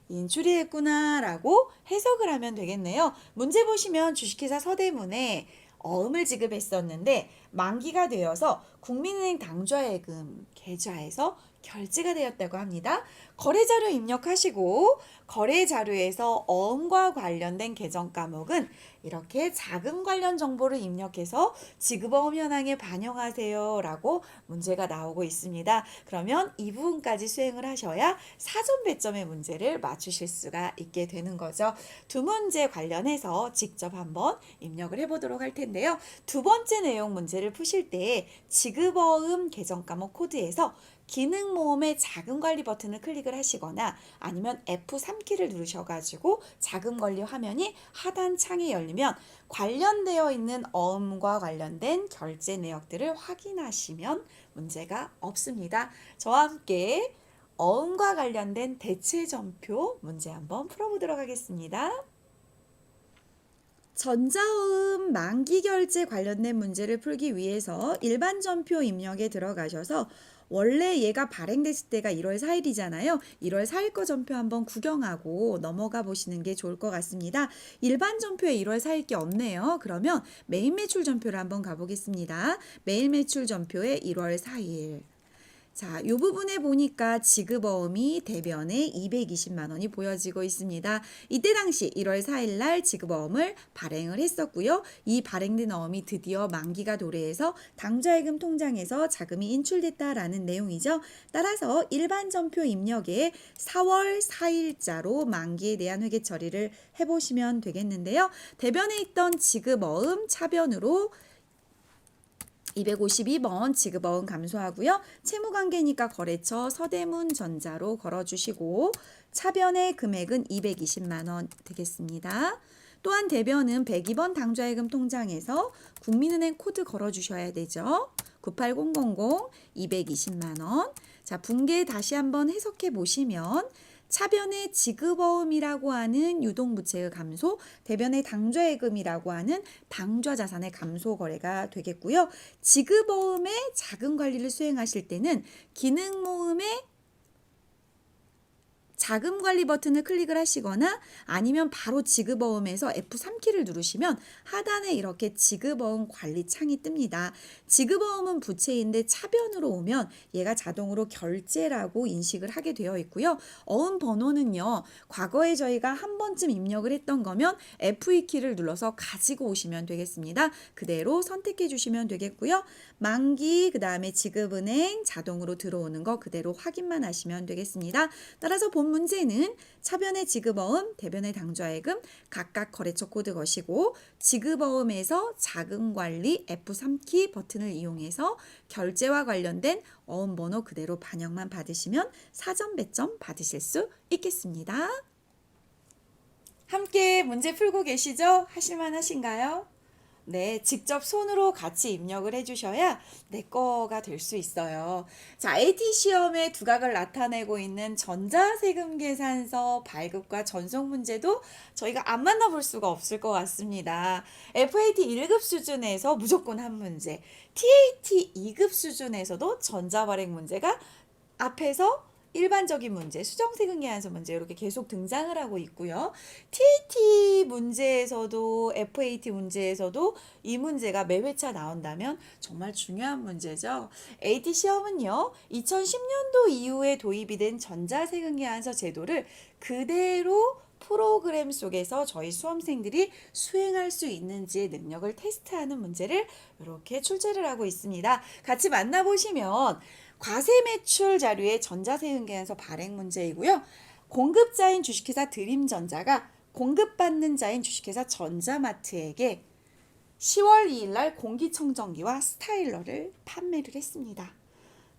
인출이 됐구나라고 해석을 하면 되겠네요. 문제 보시면 주식회사 서대문에 어음을 지급했었는데 만기가 되어서 국민은행 당좌예금 계좌에서 결제가 되었다고 합니다. 거래자료 입력하시고 거래자료에서 어음과 관련된 계정 과목은 이렇게 자금 관련 정보를 입력해서 지급어음 현황에 반영하세요 라고 문제가 나오고 있습니다. 그러면 이 부분까지 수행을 하셔야 사전 배점의 문제를 맞추실 수가 있게 되는 거죠. 두 문제 관련해서 직접 한번 입력을 해보도록 할 텐데요. 두 번째 내용 문제를 푸실 때 지급어음 계정 과목 코드에서 기능 모음의 자금 관리 버튼을 클릭을 하시거나 아니면 F3키를 누르셔가지고 자금 관리 화면이 하단 창에 열리면 관련되어 있는 어음과 관련된 결제 내역들을 확인하시면 문제가 없습니다. 저와 함께 어음과 관련된 대체점표 문제 한번 풀어보도록 하겠습니다. 전자어음 만기 결제 관련된 문제를 풀기 위해서 일반 점표 입력에 들어가셔서 원래 얘가 발행됐을 때가 1월 4일이잖아요. 1월 4일 거 점표 한번 구경하고 넘어가 보시는 게 좋을 것 같습니다. 일반 점표에 1월 4일 게 없네요. 그러면 매일 매출 점표를 한번 가보겠습니다. 매일 매출 점표에 1월 4일. 자, 이 부분에 보니까 지급어음이 대변에 220만 원이 보여지고 있습니다. 이때 당시 1월 4일 날 지급어음을 발행을 했었고요. 이 발행된 어음이 드디어 만기가 도래해서 당좌예금 통장에서 자금이 인출됐다라는 내용이죠. 따라서 일반 점표 입력에 4월 4일자로 만기에 대한 회계 처리를 해보시면 되겠는데요. 대변에 있던 지급어음 차변으로 252번 지급어음 감소하고요. 채무관계니까 거래처 서대문전자로 걸어주시고 차변의 금액은 220만 원 되겠습니다. 또한 대변은 102번 당좌예금 통장에서 국민은행 코드 걸어주셔야 되죠. 98000 220만 원. 자, 분계 다시 한번 해석해 보시면 차변의 지급어음이라고 하는 유동부채의 감소, 대변의 당좌예금이라고 하는 당좌자산의 감소 거래가 되겠고요. 지급어음의 자금 관리를 수행하실 때는 기능모음의 자금 관리 버튼을 클릭을 하시거나 아니면 바로 지급어음에서 F3키를 누르시면 하단에 이렇게 지급어음 관리 창이 뜹니다. 지급어음은 부채인데 차변으로 오면 얘가 자동으로 결제라고 인식을 하게 되어 있고요. 어음 번호는요. 과거에 저희가 한 번쯤 입력을 했던 거면 F2키를 눌러서 가지고 오시면 되겠습니다. 그대로 선택해 주시면 되겠고요. 만기, 그 다음에 지급은행 자동으로 들어오는 거 그대로 확인만 하시면 되겠습니다. 따라서 본 문제는 차변의 지급어음, 대변의 당좌예금 각각 거래처 코드 거시고 지급어음에서 자금관리 F3키 버튼을 이용해서 결제와 관련된 어음 번호 그대로 반영만 받으시면 사전 배점 받으실 수 있겠습니다. 함께 문제 풀고 계시죠? 하실만 하신가요? 네, 직접 손으로 같이 입력을 해주셔야 내 거가 될 수 있어요. 자, AT 시험에 두각을 나타내고 있는 전자세금 계산서 발급과 전송 문제도 저희가 안 만나볼 수가 없을 것 같습니다. FAT 1급 수준에서 무조건 한 문제, TAT 2급 수준에서도 전자발행 문제가 앞에서 일반적인 문제, 수정세금 계산서 문제 이렇게 계속 등장을 하고 있고요. TAT 문제에서도 FAT 문제에서도 이 문제가 매 회차 나온다면 정말 중요한 문제죠. AT 시험은요. 2010년도 이후에 도입이 된 전자세금 계산서 제도를 그대로 프로그램 속에서 저희 수험생들이 수행할 수 있는지의 능력을 테스트하는 문제를 이렇게 출제를 하고 있습니다. 같이 만나보시면 과세 매출 자료의 전자세금 계산서 발행 문제이고요. 공급자인 주식회사 드림전자가 공급받는 자인 주식회사 전자마트에게 10월 2일 날 공기청정기와 스타일러를 판매를 했습니다.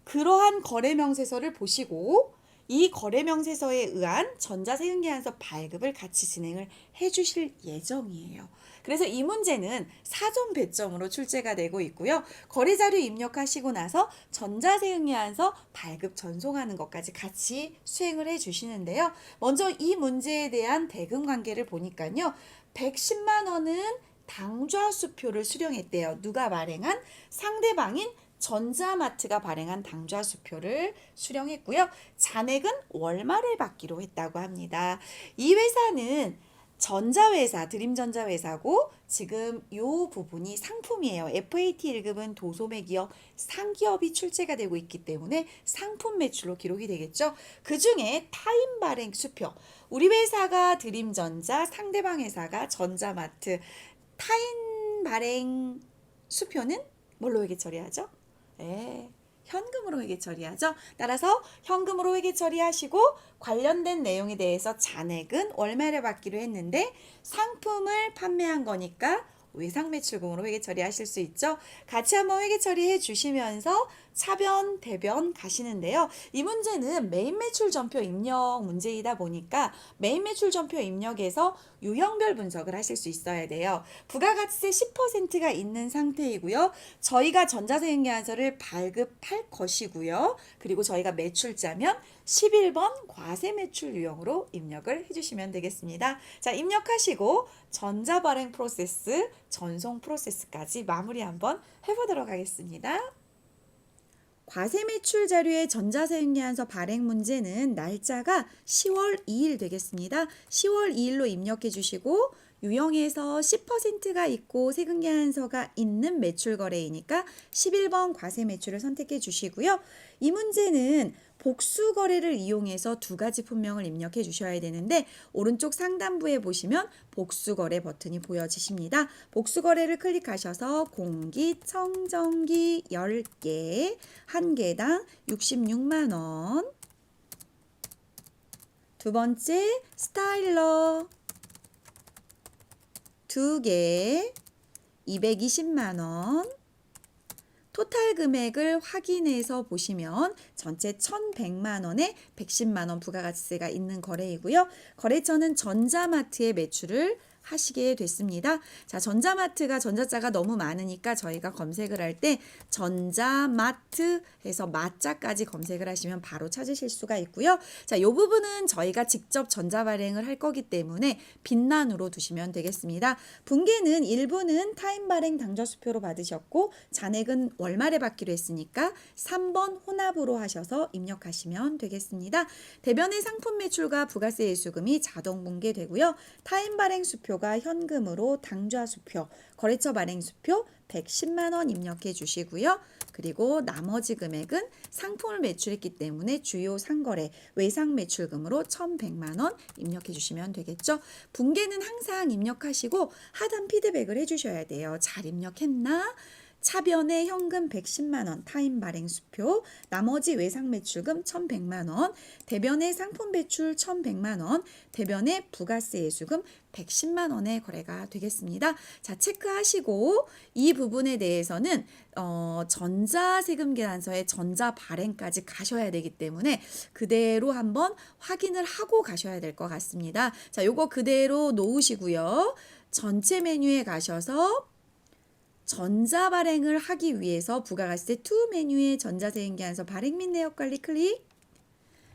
그러한 거래명세서를 보시고 이 거래명세서에 의한 전자세금계약서 발급을 같이 진행을 해주실 예정이에요. 그래서 이 문제는 4점 배점으로 출제가 되고 있고요. 거래자료 입력하시고 나서 전자세금계약서 발급 전송하는 것까지 같이 수행을 해주시는데요. 먼저 이 문제에 대한 대금 관계를 보니까요. 110만 원은 당좌수표를 수령했대요. 누가 발행한? 상대방인 전자마트가 발행한 당좌수표를 수령했고요. 잔액은 월말에 받기로 했다고 합니다. 이 회사는 전자회사, 드림전자회사고 지금 이 부분이 상품이에요. FAT 1급은 도소매기업, 상기업이 출제가 되고 있기 때문에 상품 매출로 기록이 되겠죠. 그 중에 타임 발행 수표, 우리 회사가 드림전자, 상대방 회사가 전자마트, 타임 발행 수표는 뭘로 회계 처리하죠? 네, 현금으로 회계 처리하죠. 따라서 현금으로 회계 처리하시고 관련된 내용에 대해서 잔액은 월말에 받기로 했는데 상품을 판매한 거니까 외상매출금으로 회계 처리하실 수 있죠. 같이 한번 회계 처리해 주시면서 차변, 대변 가시는데요. 이 문제는 메인 매출 전표 입력 문제이다 보니까 메인 매출 전표 입력에서 유형별 분석을 하실 수 있어야 돼요. 부가가치세 10%가 있는 상태이고요. 저희가 전자세금계약서를 발급할 것이고요. 그리고 저희가 매출자면 11번 과세매출 유형으로 입력을 해주시면 되겠습니다. 자, 입력하시고 전자발행 프로세스, 전송 프로세스까지 마무리 한번 해보도록 하겠습니다. 과세매출 자료의 전자세금계약서 발행 문제는 날짜가 10월 2일 되겠습니다. 10월 2일로 입력해 주시고 유형에서 10%가 있고 세금계약서가 있는 매출거래이니까 11번 과세매출을 선택해 주시고요. 이 문제는 복수거래를 이용해서 두 가지 품명을 입력해 주셔야 되는데 오른쪽 상단부에 보시면 복수거래 버튼이 보여지십니다. 복수거래를 클릭하셔서 공기청정기 10개, 한 개당 66만 원. 두 번째 스타일러 2개, 220만 원. 토탈 금액을 확인해서 보시면 전체 1,100만 원에 110만 원 부가가치세가 있는 거래이고요. 거래처는 전자마트의 매출을 하시게 됐습니다. 자, 전자마트가 전자자가 너무 많으니까 저희가 검색을 할 때 전자마트 해서 마자까지 검색을 하시면 바로 찾으실 수가 있고요. 자, 이 부분은 저희가 직접 전자발행을 할 거기 때문에 빛란으로 두시면 되겠습니다. 분계는 일부는 타임 발행 당좌수표로 받으셨고 잔액은 월말에 받기로 했으니까 3번 혼합으로 하셔서 입력하시면 되겠습니다. 대변의 상품 매출과 부가세 예수금이 자동 분계되고요. 타임 발행 수표 현금으로 당좌수표, 거래처 발행수표 110만 원 입력해 주시고요. 그리고 나머지 금액은 상품을 매출했기 때문에 주요 상거래, 외상매출금으로 1,100만 원 입력해 주시면 되겠죠. 분계는 항상 입력하시고 하단 피드백을 해주셔야 돼요. 잘 입력했나? 차변에 현금 110만 원, 타임 발행 수표, 나머지 외상 매출금 1,100만 원, 대변에 상품 배출 1,100만 원, 대변에 부가세 예수금 110만 원의 거래가 되겠습니다. 자, 체크하시고 이 부분에 대해서는 전자세금계산서에 전자 발행까지 가셔야 되기 때문에 그대로 한번 확인을 하고 가셔야 될 것 같습니다. 자, 요거 그대로 놓으시고요. 전체 메뉴에 가셔서 전자 발행을 하기 위해서 부가가치세 2 메뉴의 전자세금계약서 발행 및 내역 관리 클릭.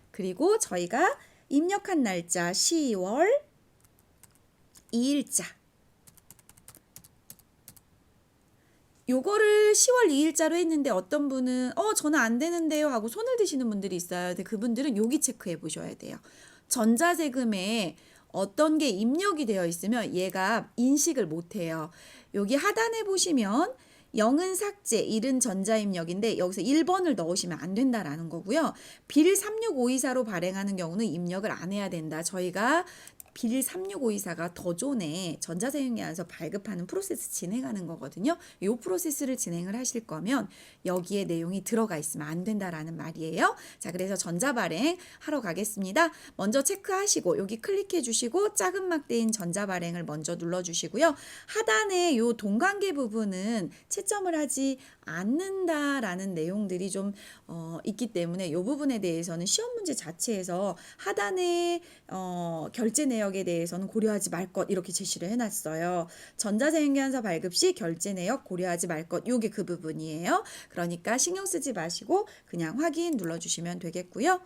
그리고 저희가 입력한 날짜 10월 2일자. 요거를 10월 2일자로 했는데 어떤 분은 저는 안 되는데요 하고 손을 드시는 분들이 있어요. 근데 그분들은 여기 체크해 보셔야 돼요. 전자세금에 어떤 게 입력이 되어 있으면 얘가 인식을 못 해요. 여기 하단에 보시면 0은 삭제, 1은 전자입력인데 여기서 1번을 넣으시면 안 된다라는 거고요. 빌 36524로 발행하는 경우는 입력을 안 해야 된다. 저희가 빌 36524가 더존에 전자사용기한서 발급하는 프로세스 진행하는 거거든요. 이 프로세스를 진행을 하실 거면 여기에 내용이 들어가 있으면 안 된다라는 말이에요. 자, 그래서 전자발행 하러 가겠습니다. 먼저 체크하시고 여기 클릭해 주시고 작은 막대인 전자발행을 먼저 눌러 주시고요. 하단에 요 동관계 부분은 채점을 하지 않는다라는 내용들이 좀 있기 때문에 이 부분에 대해서는 시험 문제 자체에서 하단에 결제 내역에 대해서는 고려하지 말 것 이렇게 제시를 해놨어요. 전자사용기한서 발급 시 결제 내역 고려하지 말 것 요게 그 부분이에요. 그러니까 신경 쓰지 마시고 그냥 확인 눌러주시면 되겠고요.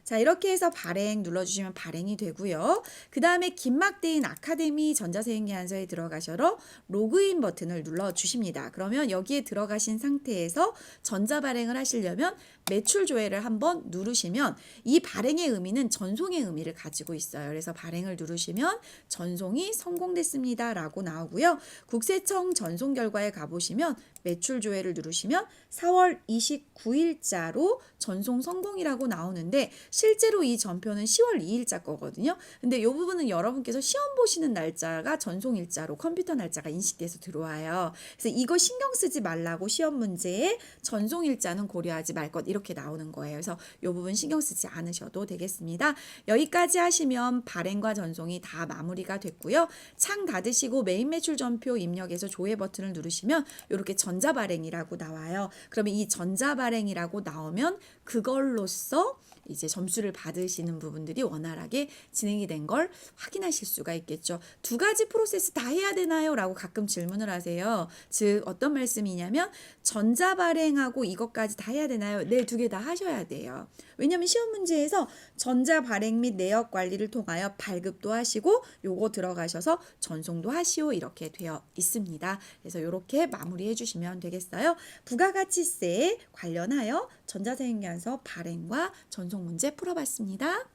자, 이렇게 해서 발행 눌러주시면 발행이 되고요. 그 다음에 긴막대인 아카데미 전자사용기한서에 들어가셔서 로그인 버튼을 눌러주십니다. 그러면 여기에 들어가신 상태에서 전자발행을 하시려면 매출 조회를 한번 누르시면 이 발행의 의미는 전송의 의미를 가지고 있어요. 그래서 발행을 누르시면 전송이 성공됐습니다 라고 나오고요. 국세청 전송 결과에 가보시면 매출 조회를 누르시면 4월 29일자로 전송 성공이라고 나오는데 실제로 이 전표는 10월 2일자 거거든요. 근데 이 부분은 여러분께서 시험 보시는 날짜가 전송일자로 컴퓨터 날짜가 인식돼서 들어와요. 그래서 이거 신경 쓰지 말라고 시험 문제에 전송일자는 고려하지 말 것 이렇게 나오는 거예요. 그래서 이 부분 신경 쓰지 않으셔도 되겠습니다. 여기까지 하시면 발행과 전송이 다 마무리가 됐고요. 창 닫으시고 메인 매출 전표 입력해서 조회 버튼을 누르시면 이렇게 전자발행이라고 나와요. 그러면 이 전자발행이라고 나오면 그걸로써 이제 점수를 받으시는 부분들이 원활하게 진행이 된 걸 확인하실 수가 있겠죠. 두 가지 프로세스 다 해야 되나요? 라고 가끔 질문을 하세요. 즉 어떤 말씀이냐면 전자발행하고 이것까지 다 해야 되나요? 네, 두 개 다 하셔야 돼요. 왜냐하면 시험 문제에서 전자발행 및 내역 관리를 통하여 발급도 하시고 요거 들어가셔서 전송도 하시오 이렇게 되어 있습니다. 그래서 이렇게 마무리해 주시면 되겠어요. 부가가치세 관련하여 전자사용기한서 발행과 전송 문제 풀어봤습니다.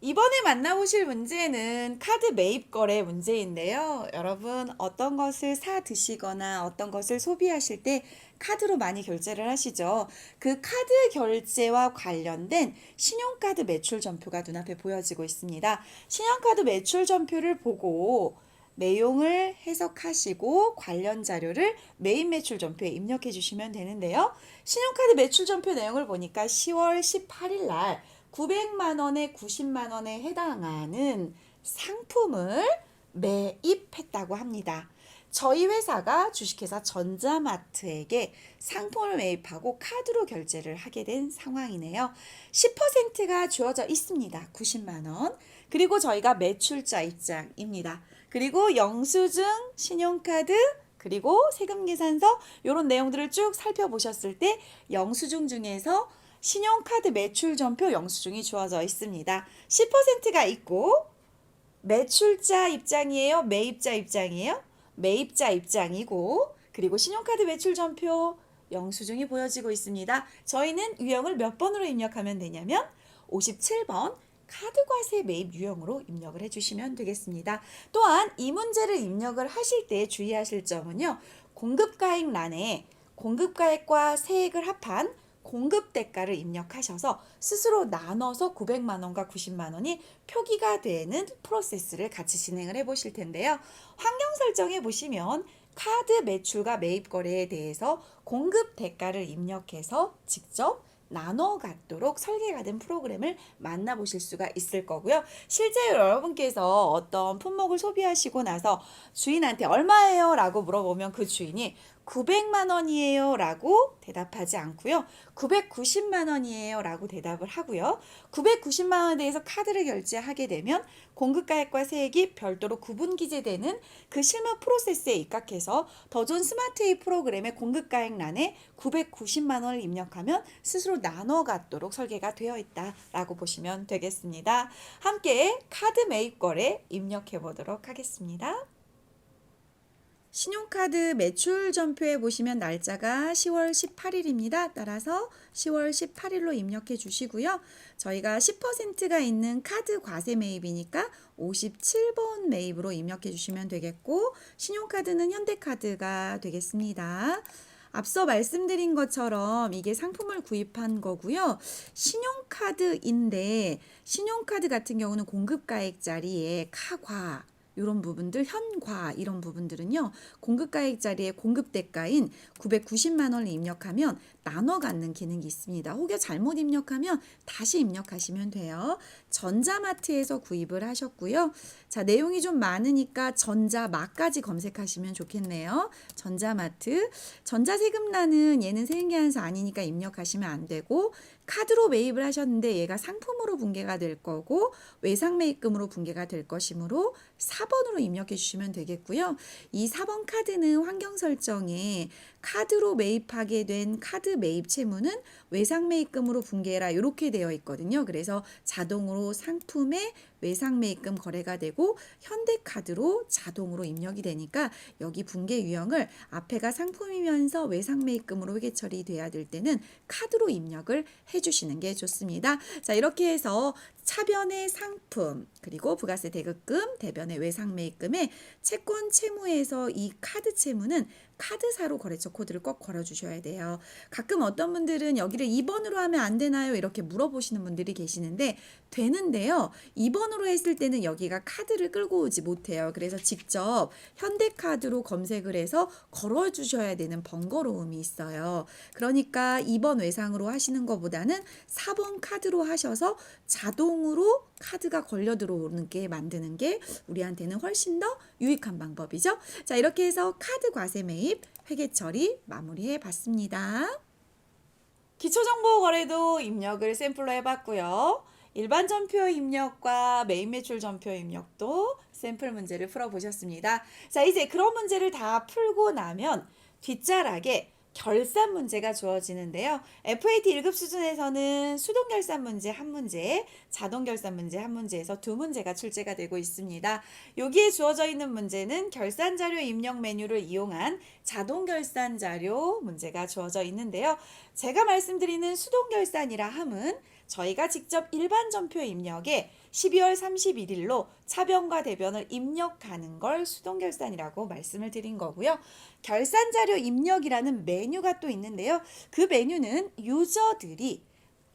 이번에 만나보실 문제는 카드 매입 거래 문제인데요. 여러분 어떤 것을 사 드시거나 어떤 것을 소비하실 때 카드로 많이 결제를 하시죠. 그 카드 결제와 관련된 신용카드 매출 전표가 눈앞에 보여지고 있습니다. 신용카드 매출 전표를 보고 내용을 해석하시고 관련 자료를 메인 매출 전표에 입력해 주시면 되는데요. 신용카드 매출 전표 내용을 보니까 10월 18일 날 900만 원에 90만 원에 해당하는 상품을 매입했다고 합니다. 저희 회사가 주식회사 전자마트에게 상품을 매입하고 카드로 결제를 하게 된 상황이네요. 10%가 주어져 있습니다. 90만 원. 그리고 저희가 매출자 입장입니다. 그리고 영수증, 신용카드, 그리고 세금계산서 이런 내용들을 쭉 살펴보셨을 때 영수증 중에서 신용카드 매출 전표 영수증이 주어져 있습니다. 10%가 있고 매출자 입장이에요? 매입자 입장이에요? 매입자 입장이고 그리고 신용카드 매출 전표 영수증이 보여지고 있습니다. 저희는 유형을 몇 번으로 입력하면 되냐면 57번 카드과세 매입 유형으로 입력을 해주시면 되겠습니다. 또한 이 문제를 입력을 하실 때 주의하실 점은요. 공급가액란에 공급가액과 세액을 합한 공급대가를 입력하셔서 스스로 나눠서 900만 원과 90만 원이 표기가 되는 프로세스를 같이 진행을 해 보실 텐데요. 환경 설정해 보시면 카드 매출과 매입 거래에 대해서 공급대가를 입력해서 직접 나눠 갖도록 설계가 된 프로그램을 만나보실 수가 있을 거고요. 실제 여러분께서 어떤 품목을 소비하시고 나서 주인한테 얼마예요? 라고 물어보면 그 주인이 900만 원이에요 라고 대답하지 않고요. 990만 원이에요 라고 대답을 하고요. 990만 원에 대해서 카드를 결제하게 되면 공급가액과 세액이 별도로 구분 기재되는 그 실무 프로세스에 입각해서 더존 스마트웨이 프로그램의 공급가액란에 990만 원을 입력하면 스스로 나눠 갖도록 설계가 되어 있다라고 보시면 되겠습니다. 함께 카드 매입 거래 입력해 보도록 하겠습니다. 신용카드 매출 전표에 보시면 날짜가 10월 18일입니다. 따라서 10월 18일로 입력해 주시고요. 저희가 10%가 있는 카드 과세 매입이니까 57번 매입으로 입력해 주시면 되겠고 신용카드는 현대카드가 되겠습니다. 앞서 말씀드린 것처럼 이게 상품을 구입한 거고요. 신용카드인데 신용카드 같은 경우는 공급가액 자리에 카과 이런 부분들, 현과 이런 부분들은요. 공급가액 자리에 공급대가인 990만 원을 입력하면 나눠 갖는 기능이 있습니다. 혹여 잘못 입력하면 다시 입력하시면 돼요. 전자마트에서 구입을 하셨고요. 자, 내용이 좀 많으니까 전자마까지 검색하시면 좋겠네요. 전자마트. 전자세금란은 얘는 세금계산서 아니니까 입력하시면 안 되고, 카드로 매입을 하셨는데 얘가 상품으로 분계가 될 거고 외상매입금으로 분계가 될 것이므로 4번으로 입력해 주시면 되겠고요. 이 4번 카드는 환경 설정에 카드로 매입하게 된 카드 매입 채무는 외상매입금으로 분계해라 이렇게 되어 있거든요. 그래서 자동으로 상품의 외상매입금 거래가 되고 현대카드로 자동으로 입력이 되니까 여기 분계 유형을 앞에가 상품이면서 외상매입금으로 회계 처리돼야 될 때는 카드로 입력을 해주시는 게 좋습니다. 자, 이렇게 해서 차변의 상품 그리고 부가세 대급금, 대변의 외상매입금에 채권 채무에서 이 카드 채무는 카드사로 거래처 코드를 꼭 걸어주셔야 돼요. 가끔 어떤 분들은 여기를 2번으로 하면 안 되나요? 이렇게 물어보시는 분들이 계시는데 되는데요. 2번으로 했을 때는 여기가 카드를 끌고 오지 못해요. 그래서 직접 현대카드로 검색을 해서 걸어주셔야 되는 번거로움이 있어요. 그러니까 2번 외상으로 하시는 것보다는 4번 카드로 하셔서 자동으로 카드가 걸려 들어오는 게 만드는 게 우리한테는 훨씬 더 유익한 방법이죠. 자, 이렇게 해서 카드 과세 매입 회계 처리 마무리해 봤습니다. 기초정보 거래도 입력을 샘플로 해봤고요. 일반 전표 입력과 매입 매출 전표 입력도 샘플 문제를 풀어보셨습니다. 자, 이제 그런 문제를 다 풀고 나면 뒷자락에 결산 문제가 주어지는데요. FAT 1급 수준에서는 수동 결산 문제 한 문제, 자동 결산 문제 한 문제에서 두 문제가 출제가 되고 있습니다. 여기에 주어져 있는 문제는 결산 자료 입력 메뉴를 이용한 자동 결산 자료 문제가 주어져 있는데요. 제가 말씀드리는 수동 결산이라 함은 저희가 직접 일반 전표 입력에 12월 31일로 차변과 대변을 입력하는 걸 수동 결산이라고 말씀을 드린 거고요. 결산 자료 입력이라는 메뉴가 또 있는데요. 그 메뉴는 유저들이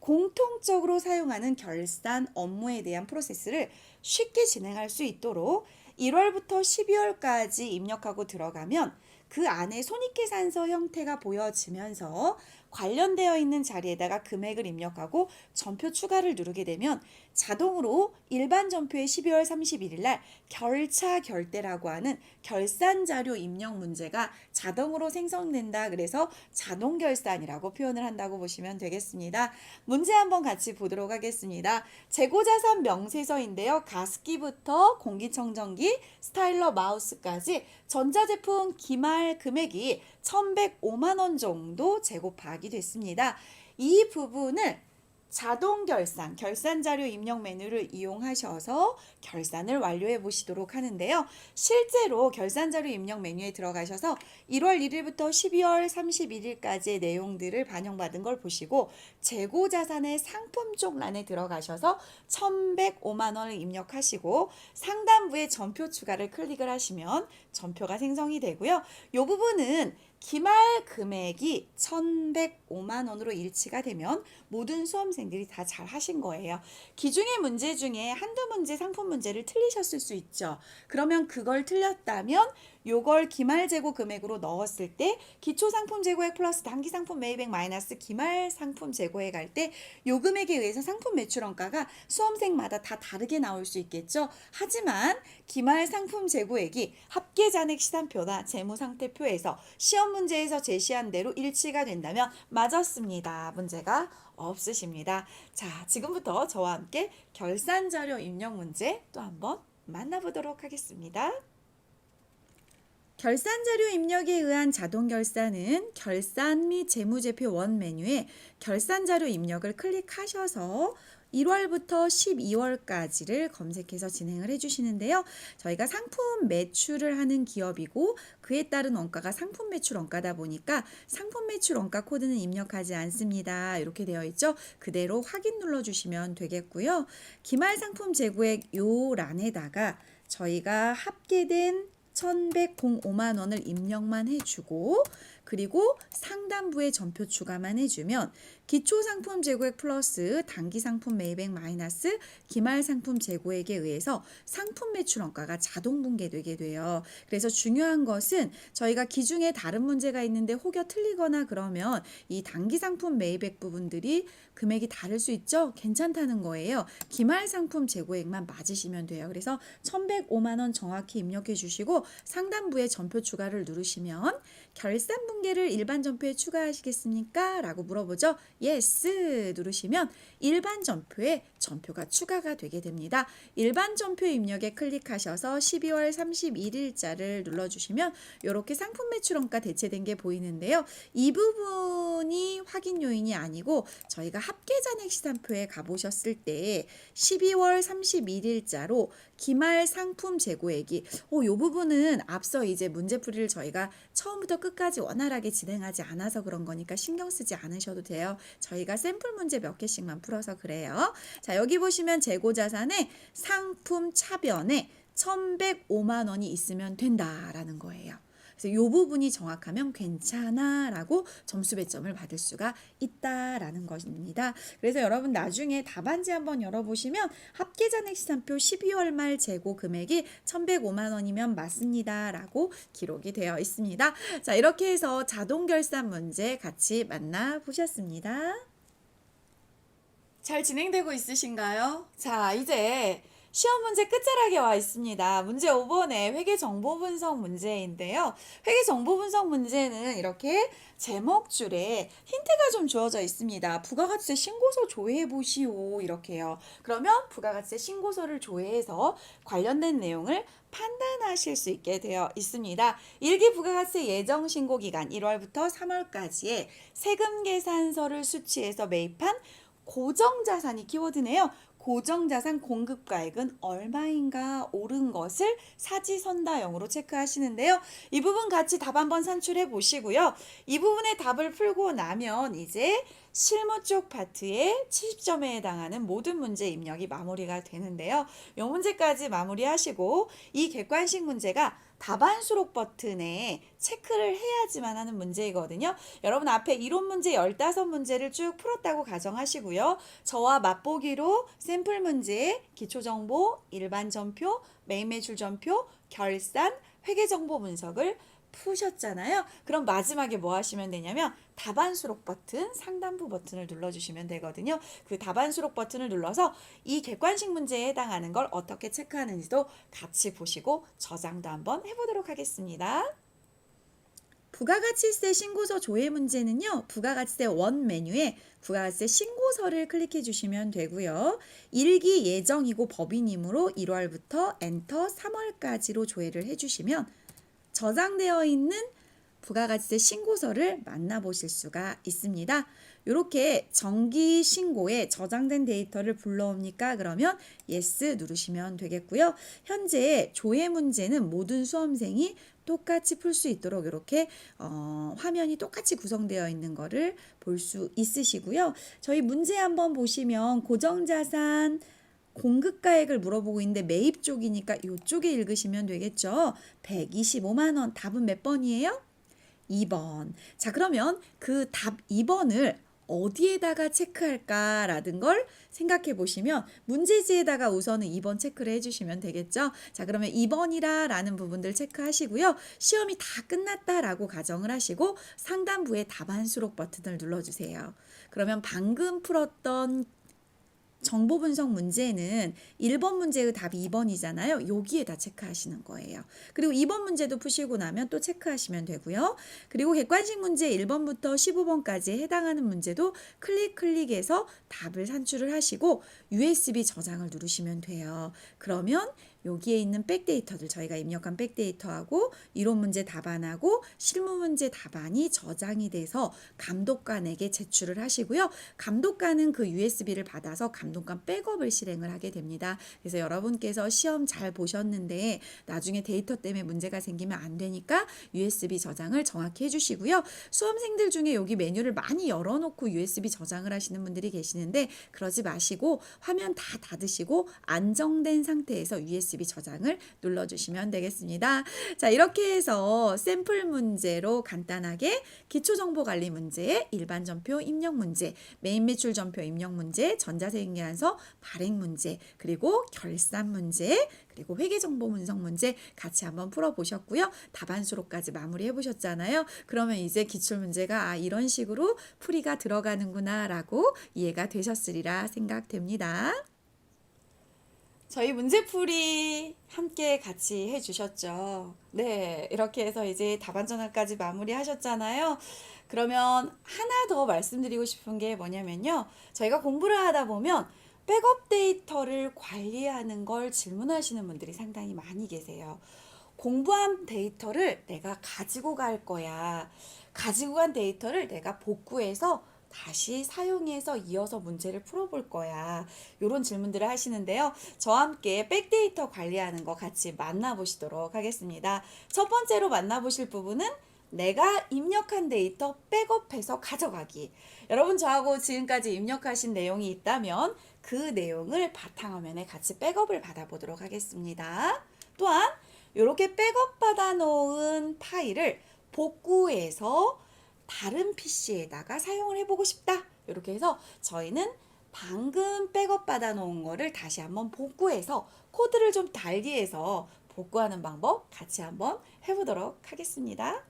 공통적으로 사용하는 결산 업무에 대한 프로세스를 쉽게 진행할 수 있도록 1월부터 12월까지 입력하고 들어가면 그 안에 손익계산서 형태가 보여지면서 관련되어 있는 자리에다가 금액을 입력하고 전표 추가를 누르게 되면 자동으로 일반 전표의 12월 31일 날 결차 결대라고 하는 결산 자료 입력 문제가 자동으로 생성된다. 그래서 자동 결산이라고 표현을 한다고 보시면 되겠습니다. 문제 한번 같이 보도록 하겠습니다. 재고자산 명세서인데요. 가습기부터 공기청정기, 스타일러, 마우스까지 전자제품 기말 금액이 1,105만 원 정도 재고 파악이 됐습니다. 이 부분을 자동 결산, 결산 자료 입력 메뉴를 이용하셔서 결산을 완료해 보시도록 하는데요. 실제로 결산 자료 입력 메뉴에 들어가셔서 1월 1일부터 12월 31일까지의 내용들을 반영받은 걸 보시고 재고 자산의 상품 쪽 란에 들어가셔서 1,105만 원을 입력하시고 상단부에 전표 추가를 클릭을 하시면 전표가 생성이 되고요. 이 부분은 기말 금액이 1,105만 원으로 일치가 되면 모든 수험생들이 다 잘 하신 거예요. 기중의 문제 중에 한두 문제 상품 문제를 틀리셨을 수 있죠. 그러면 그걸 틀렸다면 요걸 기말 재고 금액으로 넣었을 때 기초 상품 재고액 플러스 단기 상품 매입액 마이너스 기말 상품 재고액 할 때 요 금액에 의해서 상품 매출 원가가 수험생마다 다 다르게 나올 수 있겠죠. 하지만 기말 상품 재고액이 합계 잔액 시산표나 재무상태표에서 시험 문제에서 제시한 대로 일치가 된다면 맞았습니다. 문제가 없으십니다. 자, 지금부터 저와 함께 결산 자료 입력 문제 또 한번 만나보도록 하겠습니다. 결산 자료 입력에 의한 자동 결산은 결산 및 재무제표 원 메뉴에 결산 자료 입력을 클릭하셔서 1월부터 12월까지를 검색해서 진행을 해주시는데요. 저희가 상품 매출을 하는 기업이고 그에 따른 원가가 상품 매출 원가다 보니까 상품 매출 원가 코드는 입력하지 않습니다. 이렇게 되어 있죠. 그대로 확인 눌러주시면 되겠고요. 기말 상품 재고액 요 란에다가 저희가 합계된 1,105만 원을 입력만 해주고 그리고 상단부에 전표 추가만 해주면 기초 상품 재고액 플러스 단기 상품 매입액 마이너스 기말 상품 재고액에 의해서 상품 매출 원가가 자동 분계되게 돼요. 그래서 중요한 것은 저희가 기중에 다른 문제가 있는데 혹여 틀리거나 그러면 이 단기 상품 매입액 부분들이 금액이 다를 수 있죠? 괜찮다는 거예요. 기말 상품 재고액만 맞으시면 돼요. 그래서 1,105만 원 정확히 입력해 주시고 상단부에 전표 추가를 누르시면 결산 분계를 일반 전표에 추가하시겠습니까? 라고 물어보죠. 예스 누르시면 일반 전표에 전표가 추가가 되게 됩니다. 일반 전표 입력에 클릭하셔서 12월 31일자를 눌러주시면 이렇게 상품 매출원가 대체된 게 보이는데요. 이 부분이 확인 요인이 아니고 저희가 합계잔액 시산표에 가보셨을 때 12월 31일자로 기말 상품 재고액이 이 부분은 앞서 이제 문제풀이를 저희가 처음부터 끝까지 원활하게 진행하지 않아서 그런 거니까 신경 쓰지 않으셔도 돼요. 저희가 샘플 문제 몇 개씩만 풀어서 그래요. 자, 여기 보시면 재고자산에 상품 차변에 1,105만 원이 있으면 된다라는 거예요. 그래서 이 부분이 정확하면 괜찮아 라고 점수 배점을 받을 수가 있다라는 것입니다. 그래서 여러분 나중에 답안지 한번 열어보시면 합계잔액 시산표 12월 말 재고 금액이 1,105만 원이면 맞습니다 라고 기록이 되어 있습니다. 자, 이렇게 해서 자동 결산 문제 같이 만나보셨습니다. 잘 진행되고 있으신가요? 자, 이제 시험 문제 끝자락에 와 있습니다. 문제 5번의 회계 정보 분석 문제인데요. 회계 정보 분석 문제는 이렇게 제목줄에 힌트가 좀 주어져 있습니다. 부가가치세 신고서 조회해 보시오 이렇게요. 그러면 부가가치세 신고서를 조회해서 관련된 내용을 판단하실 수 있게 되어 있습니다. 일기 부가가치세 예정 신고 기간 1월부터 3월까지의 세금 계산서를 수취해서 매입한 고정자산이 키워드네요. 고정자산 공급가액은 얼마인가 옳은 것을 사지선다형으로 체크하시는데요. 이 부분 같이 답 한번 산출해 보시고요. 이 부분의 답을 풀고 나면 이제 실무 쪽 파트의 70점에 해당하는 모든 문제 입력이 마무리가 되는데요. 이 문제까지 마무리하시고 이 객관식 문제가 답안 수록 버튼에 체크를 해야지만 하는 문제이거든요. 여러분 앞에 이론 문제 15문제를 쭉 풀었다고 가정하시고요. 저와 맛보기로 샘플 문제, 기초정보, 일반 전표, 매입 매출 전표, 결산, 회계정보 분석을 푸셨잖아요. 그럼 마지막에 뭐 하시면 되냐면 답안 수록 버튼, 상단부 버튼을 눌러주시면 되거든요. 그 답안 수록 버튼을 눌러서 이 객관식 문제에 해당하는 걸 어떻게 체크하는지도 같이 보시고 저장도 한번 해보도록 하겠습니다. 부가가치세 신고서 조회 문제는요. 부가가치세 원 메뉴에 부가가치세 신고서를 클릭해 주시면 되고요. 일기 예정이고 법인이므로 1월부터 엔터 3월까지로 조회를 해주시면 저장되어 있는 부가가치세 신고서를 만나보실 수가 있습니다. 이렇게 정기 신고에 저장된 데이터를 불러옵니까? 그러면 yes 누르시면 되겠고요. 현재 조회 문제는 모든 수험생이 똑같이 풀 수 있도록 이렇게 화면이 똑같이 구성되어 있는 거를 볼 수 있으시고요. 저희 문제 한번 보시면 고정자산 공급가액을 물어보고 있는데 매입 쪽이니까 이쪽에 읽으시면 되겠죠. 125만 원. 답은 몇 번이에요? 2번. 자, 그러면 그 답 2번을 어디에다가 체크할까라는 걸 생각해 보시면 문제지에다가 우선은 2번 체크를 해주시면 되겠죠. 자, 그러면 2번이라는 부분들 체크하시고요. 시험이 다 끝났다라고 가정을 하시고 상단부에 답안 수록 버튼을 눌러주세요. 그러면 방금 풀었던 정보 분석 문제는 1번 문제의 답이 2번이잖아요. 여기에다 체크하시는 거예요. 그리고 2번 문제도 푸시고 나면 또 체크하시면 되고요. 그리고 객관식 문제 1번부터 15번까지 해당하는 문제도 클릭해서 답을 산출을 하시고 USB 저장을 누르시면 돼요. 그러면 여기에 있는 백데이터들 저희가 입력한 백데이터하고 이론 문제 답안하고 실무 문제 답안이 저장이 돼서 감독관에게 제출을 하시고요. 감독관은 그 USB를 받아서 감독관 백업을 실행을 하게 됩니다. 그래서 여러분께서 시험 잘 보셨는데 나중에 데이터 때문에 문제가 생기면 안 되니까 USB 저장을 정확히 해주시고요. 수험생들 중에 여기 메뉴를 많이 열어놓고 USB 저장을 하시는 분들이 계시는데 그러지 마시고 화면 다 닫으시고 안정된 상태에서 USB USB 저장을 눌러주시면 되겠습니다. 자, 이렇게 해서 샘플 문제로 간단하게 기초정보관리 문제, 일반전표 입력 문제, 메인 매출 전표 입력 문제, 전자세계란서 발행 문제, 그리고 결산 문제, 그리고 회계정보 분석 문제 같이 한번 풀어보셨고요. 답안수로까지 마무리해 보셨잖아요. 그러면 이제 기출문제가 이런 식으로 풀이가 들어가는구나 라고 이해가 되셨으리라 생각됩니다. 저희 문제풀이 함께 같이 해주셨죠. 네, 이렇게 해서 이제 답안전환까지 마무리하셨잖아요. 그러면 하나 더 말씀드리고 싶은 게 뭐냐면요. 저희가 공부를 하다 보면 백업 데이터를 관리하는 걸 질문하시는 분들이 상당히 많이 계세요. 공부한 데이터를 내가 가지고 갈 거야. 가지고 간 데이터를 내가 복구해서 다시 사용해서 이어서 문제를 풀어볼 거야. 이런 질문들을 하시는데요. 저와 함께 백데이터 관리하는 거 같이 만나보시도록 하겠습니다. 첫 번째로 만나보실 부분은 내가 입력한 데이터 백업해서 가져가기. 여러분 저하고 지금까지 입력하신 내용이 있다면 그 내용을 바탕화면에 같이 백업을 받아보도록 하겠습니다. 또한 이렇게 백업 받아 놓은 파일을 복구해서 다른 PC에다가 사용을 해보고 싶다. 이렇게 해서 저희는 방금 백업 받아 놓은 거를 다시 한번 복구해서 코드를 좀 달리해서 복구하는 방법 같이 한번 해보도록 하겠습니다.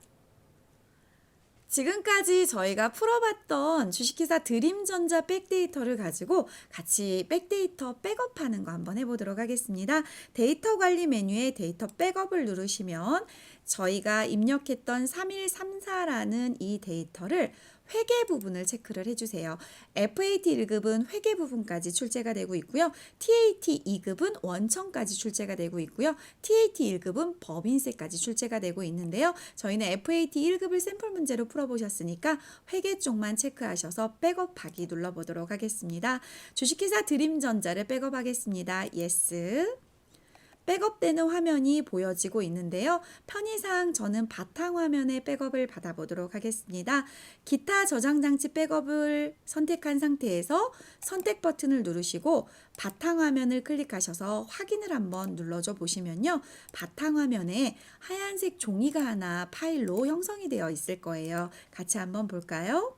지금까지 저희가 풀어봤던 주식회사 드림전자 백데이터를 가지고 같이 백데이터 백업하는 거 한번 해보도록 하겠습니다. 데이터 관리 메뉴에 데이터 백업을 누르시면 저희가 입력했던 3134라는 이 데이터를 회계 부분을 체크를 해주세요. FAT 1급은 회계 부분까지 출제가 되고 있고요. TAT 2급은 원천까지 출제가 되고 있고요. TAT 1급은 법인세까지 출제가 되고 있는데요. 저희는 FAT 1급을 샘플 문제로 풀어보셨으니까 회계 쪽만 체크하셔서 백업하기 눌러보도록 하겠습니다. 주식회사 드림전자를 백업하겠습니다. 예스. 백업되는 화면이 보여지고 있는데요. 편의상 저는 바탕화면에 백업을 받아보도록 하겠습니다. 기타 저장장치 백업을 선택한 상태에서 선택 버튼을 누르시고 바탕화면을 클릭하셔서 확인을 한번 눌러줘 보시면요. 바탕화면에 하얀색 종이가 하나 파일로 형성이 되어 있을 거예요. 같이 한번 볼까요?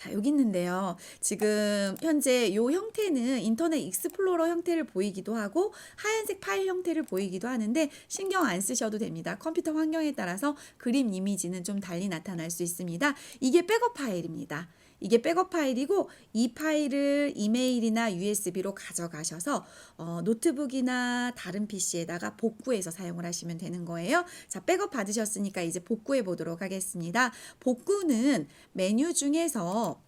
자, 여기 있는데요. 지금 현재 이 형태는 인터넷 익스플로러 형태를 보이기도 하고 하얀색 파일 형태를 보이기도 하는데 신경 안 쓰셔도 됩니다. 컴퓨터 환경에 따라서 그림 이미지는 좀 달리 나타날 수 있습니다. 이게 백업 파일입니다. 이게 백업 파일이고 이 파일을 이메일이나 USB로 가져가셔서 노트북이나 다른 PC에다가 복구해서 사용을 하시면 되는 거예요. 자, 백업 받으셨으니까 이제 복구해 보도록 하겠습니다. 복구는 메뉴 중에서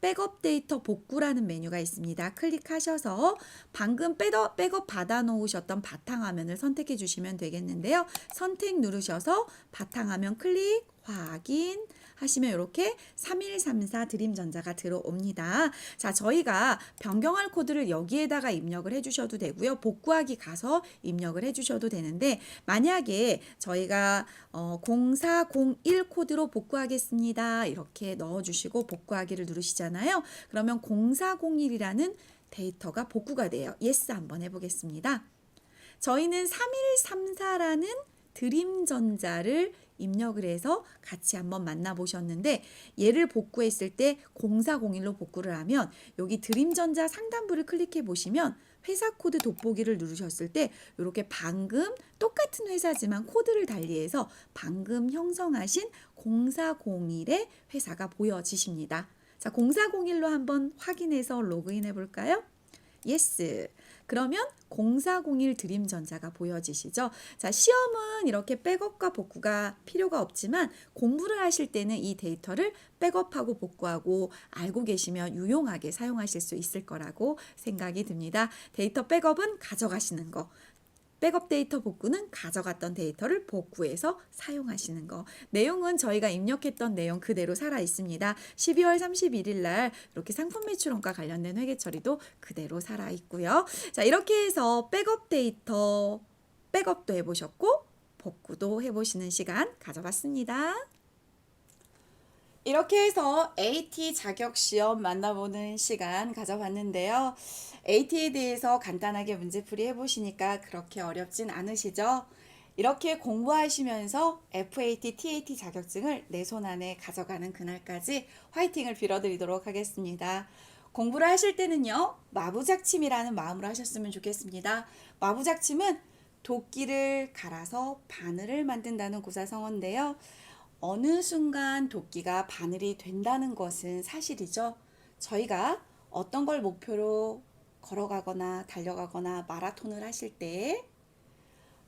백업 데이터 복구라는 메뉴가 있습니다. 클릭하셔서 방금 백업 받아 놓으셨던 바탕화면을 선택해 주시면 되겠는데요. 선택 누르셔서 바탕화면 클릭, 확인 하시면 이렇게 3134 드림전자가 들어옵니다. 자, 저희가 변경할 코드를 여기에다가 입력을 해주셔도 되고요. 복구하기 가서 입력을 해주셔도 되는데 만약에 저희가 0401 코드로 복구하겠습니다. 이렇게 넣어주시고 복구하기를 누르시잖아요. 그러면 0401이라는 데이터가 복구가 돼요. 예스 한번 해보겠습니다. 저희는 3134라는 드림전자를 입력을 해서 같이 한번 만나보셨는데 얘를 복구했을 때 0401로 복구를 하면 여기 드림전자 상단부를 클릭해 보시면 회사 코드 돋보기를 누르셨을 때 이렇게 방금 똑같은 회사지만 코드를 달리해서 방금 형성하신 0401의 회사가 보여지십니다. 자, 0401로 한번 확인해서 로그인 해볼까요? 예스. 그러면 0401 드림전자가 보여지시죠? 자, 시험은 이렇게 백업과 복구가 필요가 없지만 공부를 하실 때는 이 데이터를 백업하고 복구하고 알고 계시면 유용하게 사용하실 수 있을 거라고 생각이 듭니다. 데이터 백업은 가져가시는 거. 백업 데이터 복구는 가져갔던 데이터를 복구해서 사용하시는 거. 내용은 저희가 입력했던 내용 그대로 살아 있습니다. 12월 31일 날 이렇게 상품 매출원가 관련된 회계 처리도 그대로 살아 있고요. 자, 이렇게 해서 백업 데이터 백업도 해보셨고 복구도 해보시는 시간 가져봤습니다. 이렇게 해서 AT 자격 시험 만나보는 시간 가져봤는데요. AT에 대해서 간단하게 문제풀이 해보시니까 그렇게 어렵진 않으시죠? 이렇게 공부하시면서 FAT, TAT 자격증을 내 손 안에 가져가는 그날까지 화이팅을 빌어드리도록 하겠습니다. 공부를 하실 때는요, 마부작침이라는 마음으로 하셨으면 좋겠습니다. 마부작침은 도끼를 갈아서 바늘을 만든다는 고사성어인데요. 어느 순간 도끼가 바늘이 된다는 것은 사실이죠. 저희가 어떤 걸 목표로 걸어가거나 달려가거나 마라톤을 하실 때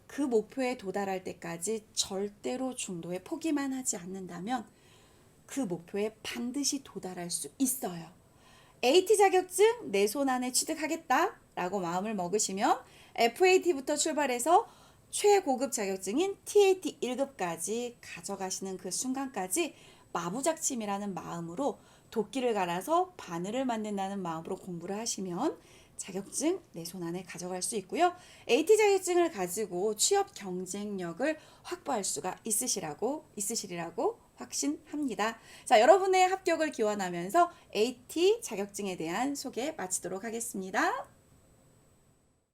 그 목표에 도달할 때까지 절대로 중도에 포기만 하지 않는다면 그 목표에 반드시 도달할 수 있어요. AT 자격증 내 손 안에 취득하겠다 라고 마음을 먹으시면 FAT부터 출발해서 최고급 자격증인 TAT 1급까지 가져가시는 그 순간까지 마부작침이라는 마음으로 도끼를 갈아서 바늘을 만든다는 마음으로 공부를 하시면 자격증 내 손 안에 가져갈 수 있고요. AT 자격증을 가지고 취업 경쟁력을 확보할 수가 있으시리라고 확신합니다. 자, 여러분의 합격을 기원하면서 AT 자격증에 대한 소개 마치도록 하겠습니다.